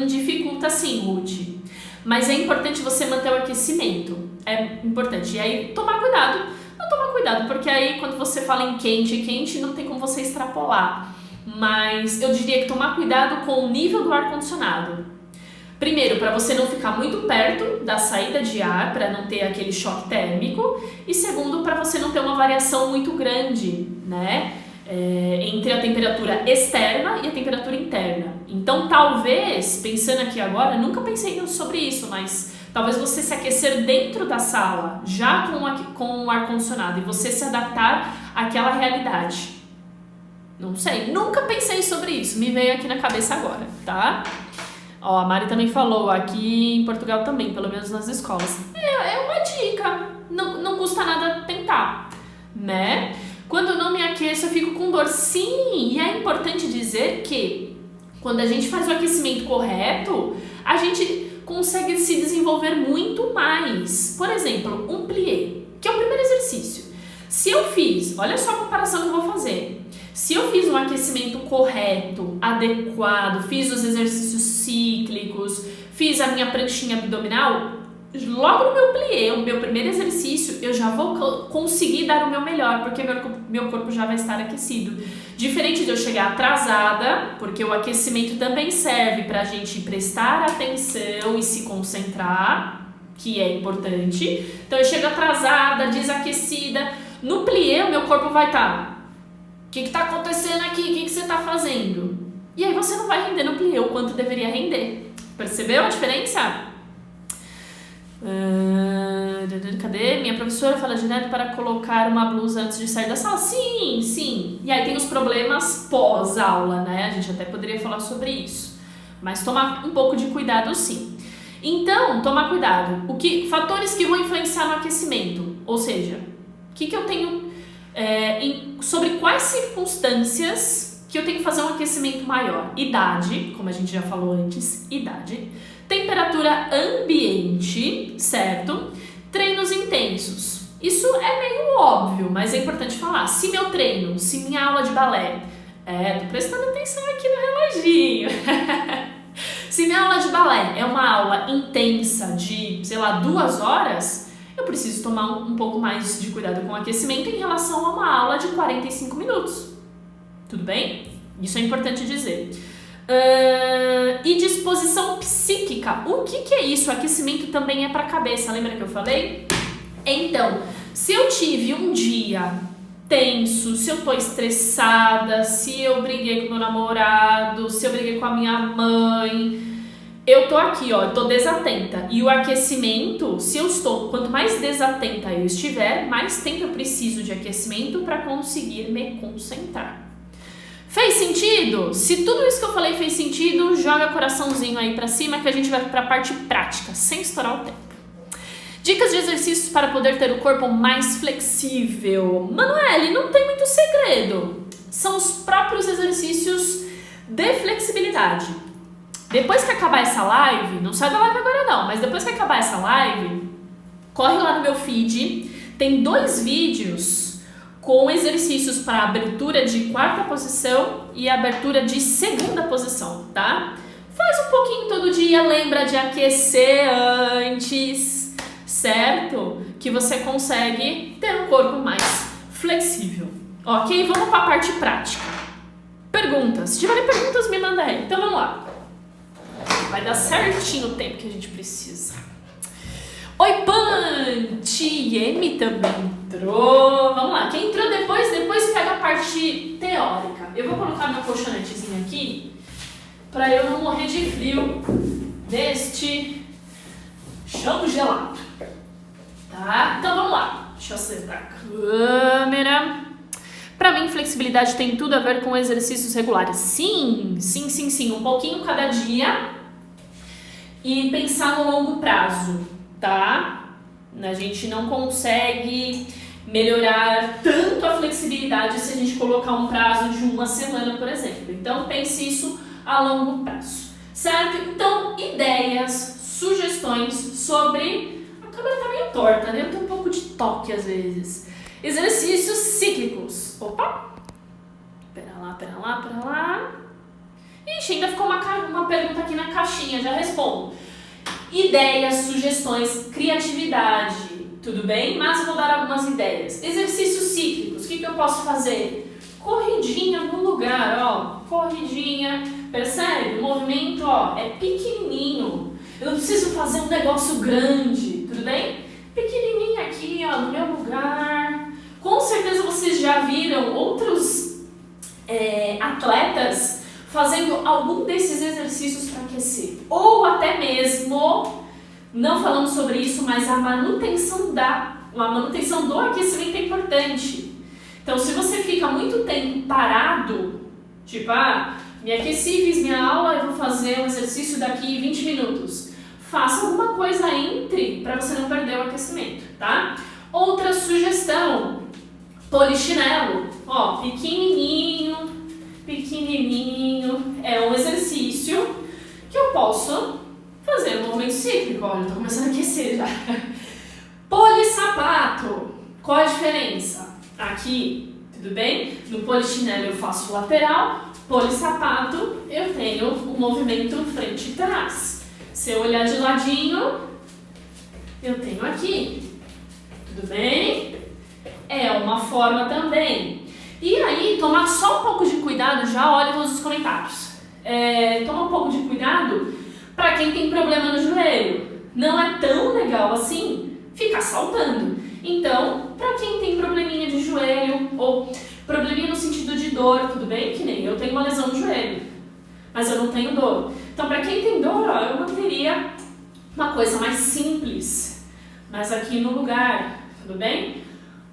dificulta sim, Ruth. Mas é importante você manter o aquecimento. É importante. E aí, tomar cuidado. Não tomar cuidado, porque aí quando você fala em quente, não tem como você extrapolar. Mas eu diria que tomar cuidado com o nível do ar-condicionado. Primeiro, para você não ficar muito perto da saída de ar, para não ter aquele choque térmico. E segundo, para você não ter uma variação muito grande, né? entre a temperatura externa e a temperatura interna. Então, talvez, pensando aqui agora, nunca pensei sobre isso, mas talvez você se aquecer dentro da sala, já com o ar-condicionado, e você se adaptar àquela realidade. Não sei, nunca pensei sobre isso, me veio aqui na cabeça agora, tá? Ó, a Mari também falou, aqui em Portugal também, pelo menos nas escolas. É uma dica, não custa nada tentar, né? Quando eu não me aqueço, eu fico com dor. Sim, e é importante dizer que quando a gente faz o aquecimento correto, a gente consegue se desenvolver muito mais. Por exemplo, um plié, que é o primeiro exercício. Se eu fiz, olha só a comparação que eu vou fazer. Se eu fiz um aquecimento correto, adequado, fiz os exercícios cíclicos, fiz a minha pranchinha abdominal, logo no meu plié, o meu primeiro exercício, eu já vou conseguir dar o meu melhor, porque meu corpo já vai estar aquecido. Diferente de eu chegar atrasada, porque o aquecimento também serve para a gente prestar atenção e se concentrar, que é importante. Então eu chego atrasada, desaquecida, no plié o meu corpo vai estar... O que está acontecendo aqui? O que você está fazendo? E aí você não vai render no plié o quanto deveria render. Percebeu a diferença? Cadê? Minha professora fala direto para colocar uma blusa antes de sair da sala. Sim, sim. E aí tem os problemas pós-aula, né? A gente até poderia falar sobre isso. Mas tomar um pouco de cuidado, sim. Então, tomar cuidado. Fatores que vão influenciar no aquecimento. Ou seja, o que eu tenho... sobre quais circunstâncias que eu tenho que fazer um aquecimento maior. Idade, como a gente já falou antes, idade. Temperatura ambiente, certo? Treinos intensos. Isso é meio óbvio, mas é importante falar. Se meu treino, se minha aula de balé... tô prestando atenção aqui no reloginho. Se minha aula de balé é uma aula intensa de, 2 horas... eu preciso tomar um pouco mais de cuidado com o aquecimento em relação a uma aula de 45 minutos. Tudo bem? Isso é importante dizer. E disposição psíquica. O que é isso? O aquecimento também é para a cabeça. Lembra que eu falei? Então, se eu tive um dia tenso, se eu tô estressada, se eu briguei com meu namorado, se eu briguei com a minha mãe... eu tô aqui, ó, eu tô desatenta. E o aquecimento, quanto mais desatenta eu estiver, mais tempo eu preciso de aquecimento para conseguir me concentrar. Fez sentido? Se tudo isso que eu falei fez sentido, joga coraçãozinho aí pra cima que a gente vai pra parte prática, sem estourar o tempo. Dicas de exercícios para poder ter o corpo mais flexível. Manoel, não tem muito segredo. São os próprios exercícios de flexibilidade. Depois que acabar essa live, não sai da live agora não, mas depois que acabar essa live, corre lá no meu feed, tem 2 vídeos com exercícios para abertura de 4ª posição e abertura de 2ª posição, tá? Faz um pouquinho todo dia, lembra de aquecer antes, certo? Que você consegue ter um corpo mais flexível, ok? Vamos para a parte prática. Perguntas. Se tiverem perguntas, me manda aí. Então vamos lá. Vai dar certinho o tempo que a gente precisa. Oi, Panti! M também entrou. Vamos lá. Quem entrou depois pega a parte teórica. Eu vou colocar meu colchonetezinho aqui para eu não morrer de frio neste chão gelado. Tá? Então vamos lá. Deixa eu acertar a câmera. Para mim, flexibilidade tem tudo a ver com exercícios regulares. Sim. Um pouquinho cada dia. E pensar no longo prazo, tá? A gente não consegue melhorar tanto a flexibilidade se a gente colocar um prazo de 1 semana, por exemplo. Então, pense isso a longo prazo, certo? Então, ideias, sugestões sobre... A câmera tá meio torta, né? Eu tenho um pouco de toque às vezes. Exercícios cíclicos. Opa! Pera lá. Ixi, ainda ficou uma pergunta aqui na caixinha, já respondo. Ideias, sugestões, criatividade, tudo bem? Mas eu vou dar algumas ideias. Exercícios cíclicos, o que eu posso fazer? Corridinha no lugar, ó, corridinha, percebe? O movimento, ó, é pequenininho. Eu não preciso fazer um negócio grande, tudo bem? Pequenininho aqui, ó, no meu lugar. Com certeza vocês já viram outros atletas fazendo algum desses exercícios para aquecer. Ou até mesmo, não falando sobre isso, mas a manutenção do aquecimento é importante. Então, se você fica muito tempo parado, tipo, me aqueci, fiz minha aula, eu vou fazer um exercício daqui 20 minutos. Faça alguma coisa entre para você não perder o aquecimento, tá? Outra sugestão, polichinelo. Ó, pequenininho, é um exercício que eu posso fazer um movimento cíclico. Olha, eu tô começando a aquecer já. Polissapato, qual a diferença? Aqui, tudo bem? No polichinelo eu faço lateral, polissapato eu tenho o movimento frente e trás. Se eu olhar de ladinho, eu tenho aqui, tudo bem? É uma forma também. E aí, tomar só um pouco de cuidado, já olha nos comentários. Toma um pouco de cuidado para quem tem problema no joelho. Não é tão legal assim ficar saltando. Então, para quem tem probleminha de joelho ou probleminha no sentido de dor, tudo bem? Que nem eu tenho uma lesão no joelho, mas eu não tenho dor. Então, para quem tem dor, ó, eu manteria uma coisa mais simples, mas aqui no lugar, tudo bem?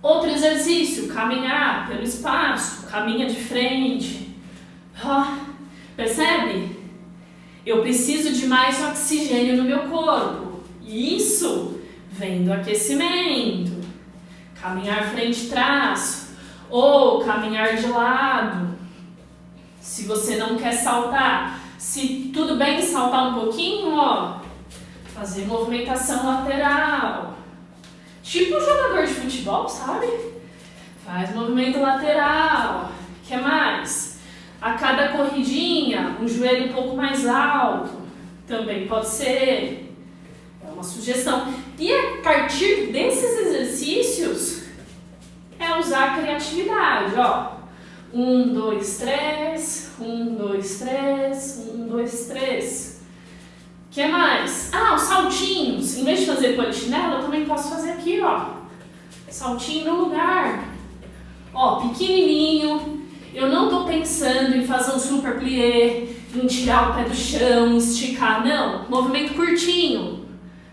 Outro exercício, caminhar pelo espaço, caminha de frente. Percebe? Eu preciso de mais oxigênio no meu corpo. E isso vem do aquecimento. Caminhar frente e trás. Ou caminhar de lado. Se você não quer saltar, se tudo bem saltar um pouquinho, ó, fazer movimentação lateral. Tipo um jogador de futebol, sabe? Faz movimento lateral. O que mais? A cada corridinha, um joelho um pouco mais alto. Também pode ser. É uma sugestão. E a partir desses exercícios, é usar a criatividade, ó. 1, 2, 3. 1, 2, 3. 1, 2, 3. O que mais? Os saltinhos. Em vez de fazer polichinelo, eu também posso fazer aqui, ó. Saltinho no lugar. Ó, pequenininho. Eu não tô pensando em fazer um super plié, em tirar o pé do chão, esticar, não. Movimento curtinho,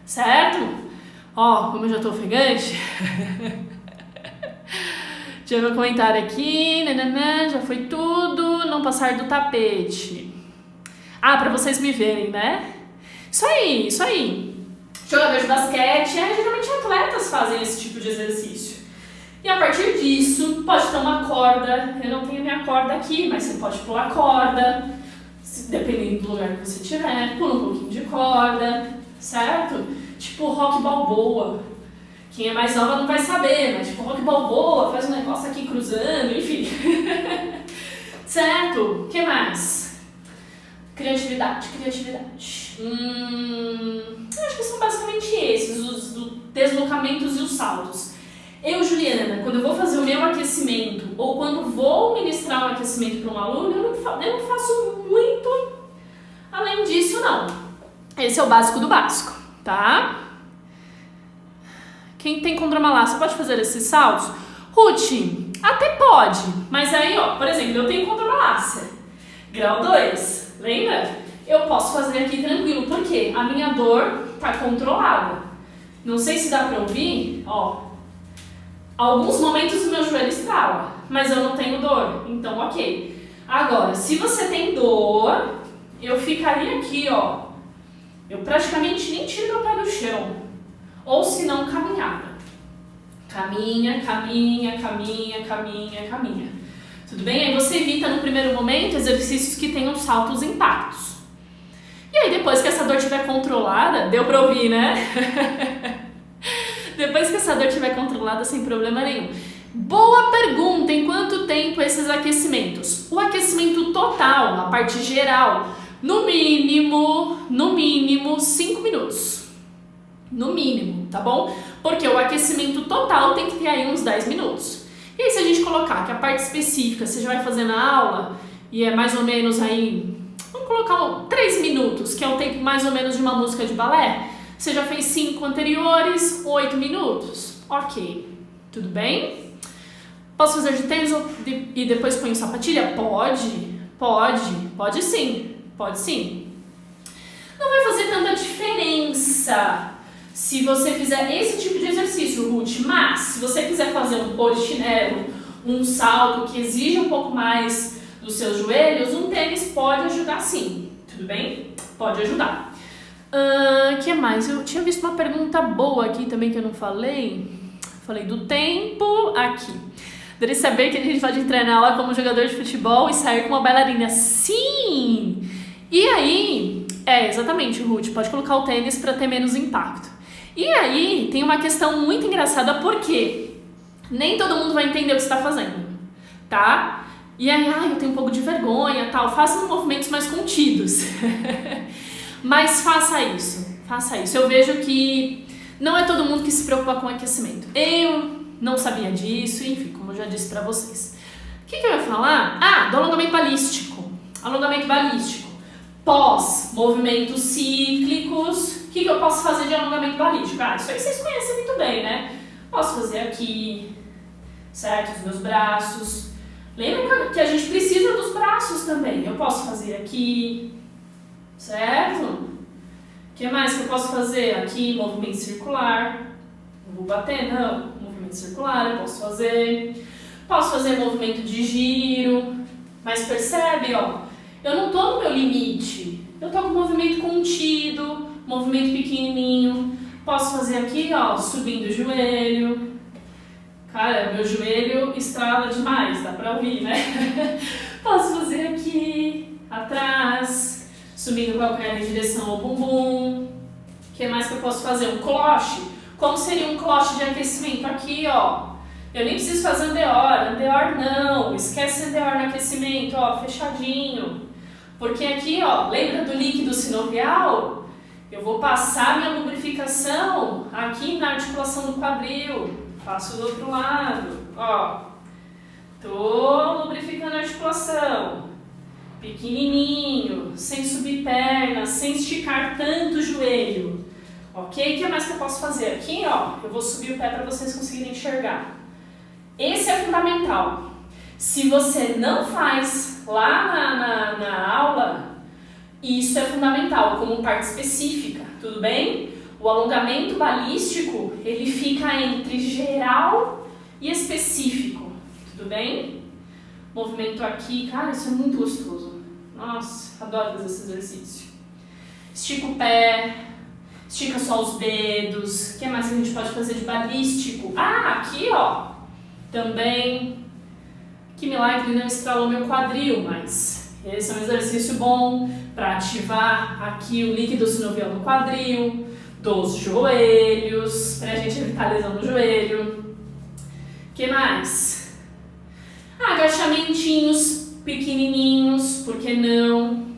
certo? Ó, como eu já tô ofegante. Deixa eu ver o comentário aqui. Já foi tudo. Não passar do tapete. Pra vocês me verem, né? Isso aí. Jogador de basquete, geralmente atletas fazem esse tipo de exercício. E a partir disso, pode ter uma corda. Eu não tenho minha corda aqui, mas você pode pular corda. Dependendo do lugar que você tiver, pula um pouquinho de corda, certo? Tipo Rock Balboa. Quem é mais nova não vai saber, mas tipo Rock Balboa, faz um negócio aqui cruzando, enfim. Certo? O que mais? Criatividade. Acho que são basicamente esses, os deslocamentos e os saltos. Eu, Juliana, quando eu vou fazer o meu aquecimento ou quando vou ministrar um aquecimento para um aluno, eu não faço muito além disso, não. Esse é o básico do básico, tá? Quem tem condromalácia pode fazer esses saltos? Ruth, até pode, mas aí, ó, por exemplo, eu tenho condromalácia, grau 2, lembra? Eu posso fazer aqui tranquilo, porque a minha dor tá controlada. Não sei se dá pra ouvir, ó. Alguns momentos o meu joelho estrala, mas eu não tenho dor, então ok. Agora, se você tem dor, eu ficaria aqui, ó. Eu praticamente nem tiro meu pé do chão. Ou se não, caminhada. Caminha. Tudo bem? Aí você evita no primeiro momento exercícios que tenham saltos impactos. E aí depois que essa dor estiver controlada, deu pra ouvir, né? Depois que essa dor estiver controlada, sem problema nenhum. Boa pergunta, em quanto tempo esses aquecimentos? O aquecimento total, na parte geral, no mínimo 5 minutos. No mínimo, tá bom? Porque o aquecimento total tem que ter aí uns 10 minutos. E aí se a gente colocar que a parte específica você já vai fazer na aula, e é mais ou menos aí, vamos colocar 3 minutos, que é o tempo mais ou menos de uma música de balé. Você já fez 5 anteriores, 8 minutos. Ok, tudo bem? Posso fazer de tênis e depois ponho sapatilha? Pode sim, pode sim. Não vai fazer tanta diferença se você fizer esse tipo de exercício, Ruth, mas se você quiser fazer um polichinelo, um salto que exige um pouco mais dos seus joelhos, um tênis pode ajudar sim, tudo bem? Pode ajudar. Que mais? Eu tinha visto uma pergunta boa aqui também que eu não falei. Falei do tempo aqui. Deve saber que a gente pode treinar lá como jogador de futebol e sair com uma bailarina. Sim! E aí, exatamente, Ruth, pode colocar o tênis para ter menos impacto. E aí, tem uma questão muito engraçada, porque nem todo mundo vai entender o que você está fazendo, tá? E aí, eu tenho um pouco de vergonha, tal. Faça movimentos mais contidos. Mas faça isso. Eu vejo que não é todo mundo que se preocupa com aquecimento. Eu não sabia disso, enfim, como eu já disse pra vocês. O que eu ia falar? Do alongamento balístico. Pós movimentos cíclicos, o que eu posso fazer de alongamento balístico? Isso aí vocês conhecem muito bem, né? Posso fazer aqui, certo? Os meus braços. Lembra que a gente precisa dos braços também. Eu posso fazer aqui, certo? O que mais que eu posso fazer? Aqui, movimento circular. Não vou bater, não. Movimento circular eu posso fazer. Posso fazer movimento de giro. Mas percebe, eu não tô no meu limite. Eu tô com movimento contido, movimento pequenininho. Posso fazer aqui, subindo o joelho. Cara, meu joelho estrala demais, dá pra ouvir, né? Posso fazer aqui, atrás, subindo o calcanhar em direção ao bumbum. O que mais que eu posso fazer? Um cloche. Como seria um cloche de aquecimento? Aqui, Eu nem preciso fazer andeor não. Esquece andeor no aquecimento, fechadinho. Porque aqui, lembra do líquido sinovial? Eu vou passar minha lubrificação aqui na articulação do quadril. Faço do outro lado, Tô lubrificando a articulação. Pequenininho, sem subir perna, sem esticar tanto o joelho. Ok? O que mais que eu posso fazer? Aqui, eu vou subir o pé para vocês conseguirem enxergar. Esse é fundamental. Se você não faz lá na aula, isso é fundamental, como parte específica, tudo bem? O alongamento balístico, ele fica entre geral e específico, tudo bem? Movimento aqui, cara, isso é muito gostoso. Nossa, adoro fazer esse exercício. Estica o pé, estica só os dedos. O que mais que a gente pode fazer de balístico? Aqui, também. Que milagre, não estralou meu quadril, mas esse é um exercício bom para ativar aqui o líquido sinovial do quadril, dos joelhos, pra gente evitar lesão no joelho. O que mais? Agachamentinhos pequenininhos, por que não?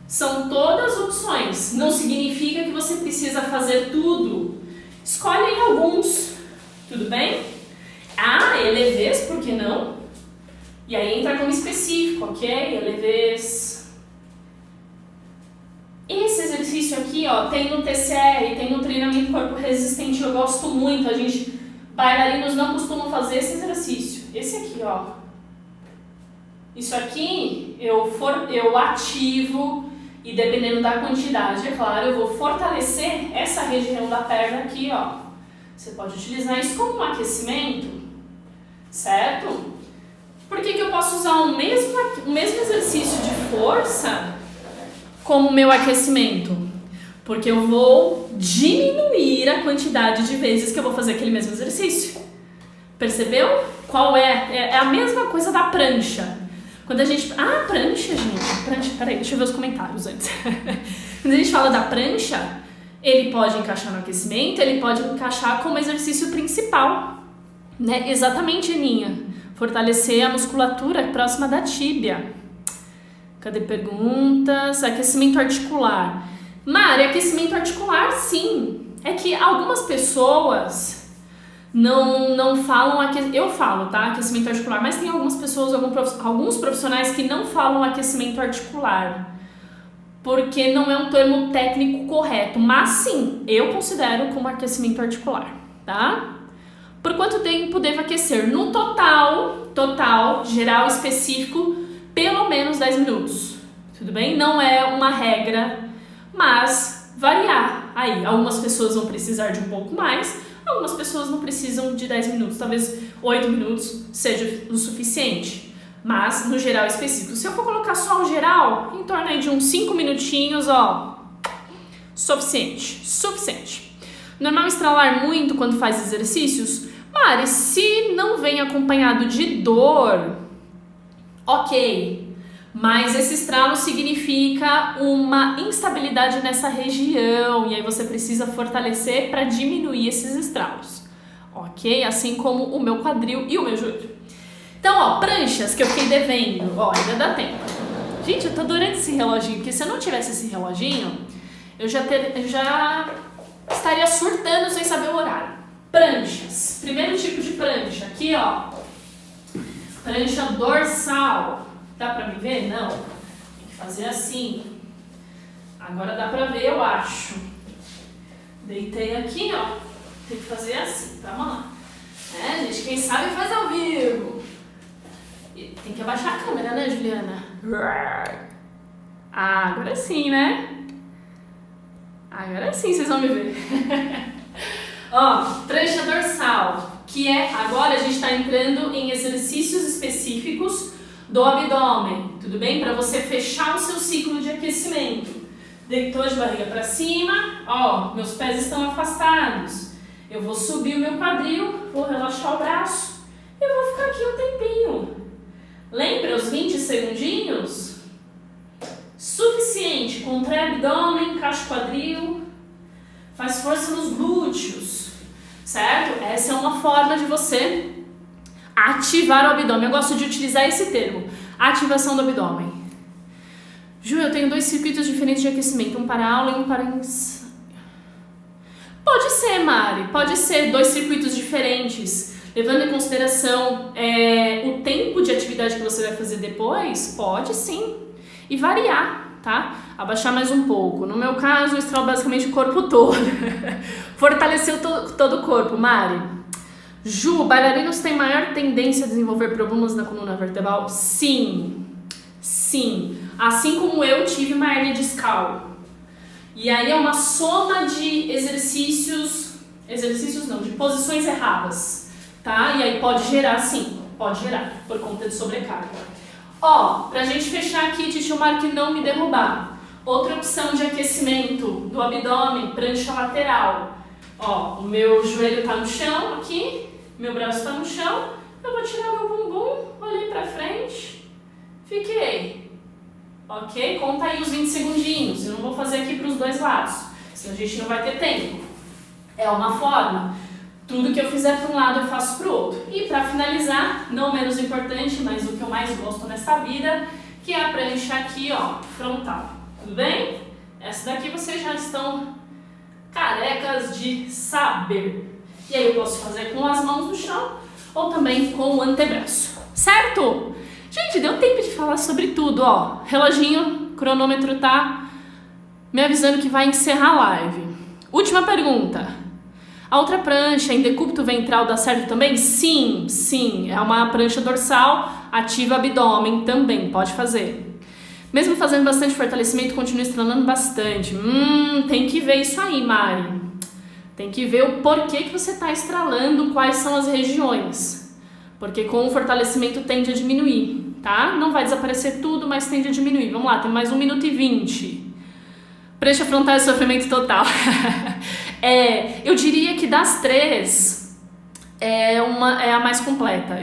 São todas opções. Não significa que você precisa fazer tudo. Escolhe aí alguns, tudo bem? Elevês, por que não? E aí entra como específico, ok? Elevês. Esse exercício aqui, tem no TCR, tem no treinamento corpo resistente, eu gosto muito. Bailarinos não costumam fazer esse exercício. Esse aqui, Isso aqui eu ativo e dependendo da quantidade, é claro, eu vou fortalecer essa região da perna aqui, Você pode utilizar isso como um aquecimento, certo? Por que eu posso usar o mesmo exercício de força como meu aquecimento? Porque eu vou diminuir a quantidade de vezes que eu vou fazer aquele mesmo exercício. Percebeu? Qual é? É a mesma coisa da prancha. Quando a gente... prancha, gente. Prancha, peraí, deixa eu ver os comentários antes. Quando a gente fala da prancha, ele pode encaixar no aquecimento, ele pode encaixar como exercício principal. Né? Exatamente, Aninha. Fortalecer a musculatura próxima da tíbia. Cadê perguntas? Aquecimento articular. Mari, aquecimento articular, sim. É que algumas pessoas não falam... Eu falo, tá? Aquecimento articular. Mas tem algumas pessoas, alguns profissionais que não falam aquecimento articular. Porque não é um termo técnico correto. Mas sim, eu considero como aquecimento articular, tá? Por quanto tempo devo aquecer? No total, geral, específico, pelo menos 10 minutos. Tudo bem? Não é uma regra, mas variar. Aí, algumas pessoas vão precisar de um pouco mais, algumas pessoas não precisam de 10 minutos, talvez 8 minutos seja o suficiente. Mas, no geral específico, se eu for colocar só o geral, em torno aí de uns 5 minutinhos, ó, suficiente. Normal estralar muito quando faz exercícios? Mari, se não vem acompanhado de dor, ok. Mas esse estralo significa uma instabilidade nessa região e aí você precisa fortalecer para diminuir esses estralos, ok? Assim como o meu quadril e o meu joelho. Então, ó, pranchas que eu fiquei devendo, ó, ainda dá tempo. Gente, eu tô adorando esse reloginho, porque se eu não tivesse esse reloginho, eu já estaria surtando sem saber o horário. Pranchas, primeiro tipo de prancha, aqui ó, prancha dorsal. Dá pra me ver? Não. Tem que fazer assim. Agora dá pra ver, eu acho. Deitei aqui, ó. Tem que fazer assim, tá, vamos lá. É, gente, quem sabe faz ao vivo. E tem que abaixar a câmera, né, Juliana? Ah, agora sim, né? Agora sim vocês vão me ver. Ó, prancha dorsal, que é, agora a gente tá entrando em exercícios específicos do abdômen, tudo bem? Para você fechar o seu ciclo de aquecimento. Deitou de barriga para cima, ó, meus pés estão afastados. Eu vou subir o meu quadril, vou relaxar o braço e vou ficar aqui um tempinho. Lembra os 20 segundinhos? Suficiente. Contrai abdômen, encaixa o quadril, faz força nos glúteos, certo? Essa é uma forma de você ativar o abdômen. Eu gosto de utilizar esse termo, ativação do abdômen. Ju, eu tenho 2 circuitos diferentes de aquecimento, um para aula e um para ensaio. Pode ser, Mari, pode ser 2 circuitos diferentes, levando em consideração o tempo de atividade que você vai fazer depois, pode sim, e variar, tá? Abaixar mais um pouco. No meu caso, eu estralo basicamente o corpo todo. Fortaleceu todo o corpo, Mari. Ju, bailarinos têm maior tendência a desenvolver problemas na coluna vertebral? Sim, sim. Assim como eu tive uma hérnia discal. E aí é uma soma de exercícios não, de posições erradas, tá? E aí pode gerar, sim, pode gerar, por conta de sobrecarga. Ó, pra gente fechar aqui, Titio Mark não me derrubar. Outra opção de aquecimento do abdômen, prancha lateral. Ó, o meu joelho tá no chão aqui, meu braço tá no chão, eu vou tirar meu bumbum, olhei pra frente, fiquei. Ok? Conta aí os 20 segundinhos, eu não vou fazer aqui pros dois lados, senão a gente não vai ter tempo. É uma forma. Tudo que eu fizer para um lado eu faço para o outro. E para finalizar, não menos importante, mas o que eu mais gosto nessa vida, que é a prancha aqui, ó, frontal. Tudo bem? Essa daqui vocês já estão carecas de saber. E aí eu posso fazer com as mãos no chão ou também com o antebraço. Certo? Gente, deu tempo de falar sobre tudo, ó. Reloginho, cronômetro tá me avisando que vai encerrar a live. Última pergunta. A outra prancha em decúbito ventral dá certo também? Sim, sim. É uma prancha dorsal, ativa abdômen também, pode fazer. Mesmo fazendo bastante fortalecimento, continua estralando bastante. Tem que ver isso aí, Mari. Tem que ver o porquê que você está estralando, quais são as regiões. Porque com o fortalecimento tende a diminuir, tá? Não vai desaparecer tudo, mas tende a diminuir. Vamos lá, tem mais 1 minuto e 20. Prancha frontal é sofrimento total. Eu diria que das 3 é a mais completa.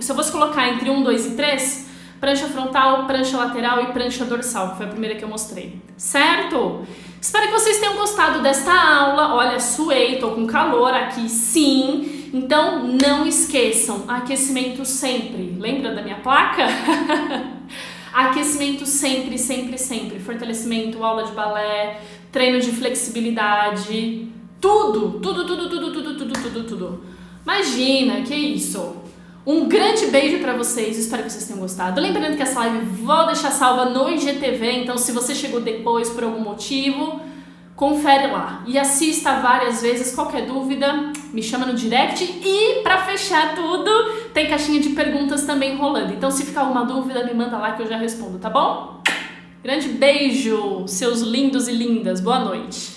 Se eu fosse colocar entre 1, 2 e 3, prancha frontal, prancha lateral e prancha dorsal, que foi a primeira que eu mostrei. Certo? Espero que vocês tenham gostado desta aula. Olha, suei, tô com calor aqui, sim. Então não esqueçam, aquecimento sempre. Lembra da minha placa? Aquecimento sempre, sempre, sempre. Fortalecimento, aula de balé, treino de flexibilidade, tudo. Imagina, que isso. Um grande beijo pra vocês, espero que vocês tenham gostado. Lembrando que essa live vou deixar salva no IGTV, então se você chegou depois por algum motivo, confere lá e assista várias vezes. Qualquer dúvida, me chama no direct. E pra fechar tudo, tem caixinha de perguntas também rolando. Então se ficar alguma dúvida, me manda lá que eu já respondo, tá bom? Grande beijo, seus lindos e lindas. Boa noite.